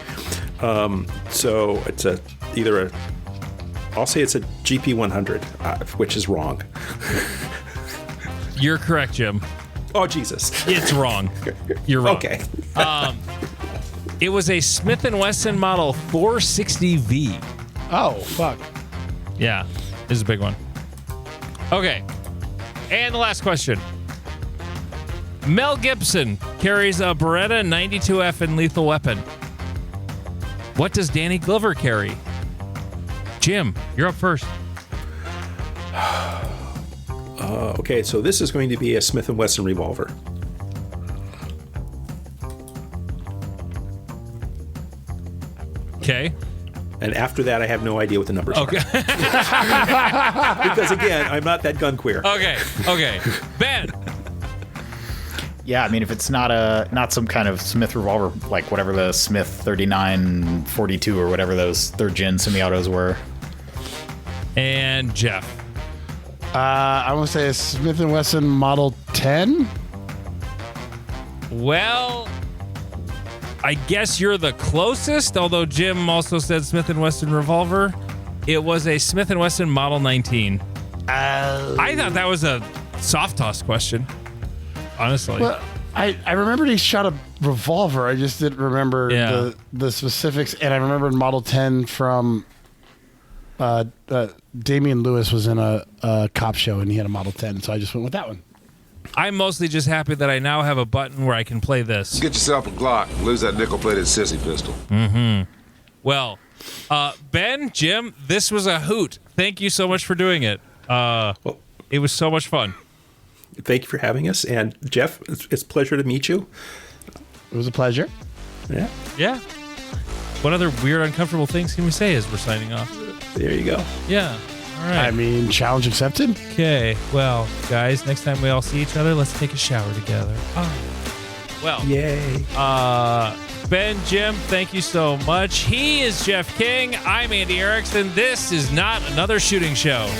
so it's I'll say it's a GP100, which is wrong. You're correct, Jim. Oh, Jesus. It's wrong. You're wrong. Okay. It was a Smith & Wesson Model 460V. Oh, fuck. Yeah, this is a big one. Okay. And the last question. Mel Gibson carries a Beretta 92F in Lethal Weapon. What does Danny Glover carry? Jim, you're up first. Okay, so this is going to be a Smith & Wesson revolver. Okay. And after that, I have no idea what the numbers Okay. are. Because, again, I'm not that gun queer. Okay. Ben. Yeah, I mean, if it's not some kind of Smith revolver, like whatever the Smith 3942 or whatever those third-gen semi-autos were. And Jeff. I want to say a Smith & Wesson Model 10. Well, I guess you're the closest, although Jim also said Smith & Wesson revolver. It was a Smith & Wesson Model 19. I thought that was a soft toss question, honestly. Well, I remembered he shot a revolver. I just didn't remember the specifics. And I remembered Model 10 from Damian Lewis was in a cop show and he had a Model 10. So I just went with that one. I'm mostly just happy that I now have a button where I can play this. Get yourself a Glock. Lose that nickel-plated sissy pistol. Mm-hmm. Well, Ben, Jim, this was a hoot. Thank you so much for doing it. It was so much fun. Thank you for having us. And Jeff, it's a pleasure to meet you. It was a pleasure. Yeah. What other weird, uncomfortable things can we say as we're signing off? There you go. Yeah. All right. I mean, challenge accepted. Okay. Well, guys, next time we all see each other, let's take a shower together. Well. Yay. Ben, Jim, thank you so much. He is Jeff King. I'm Andy Erickson. This is Not Another Shooting Show.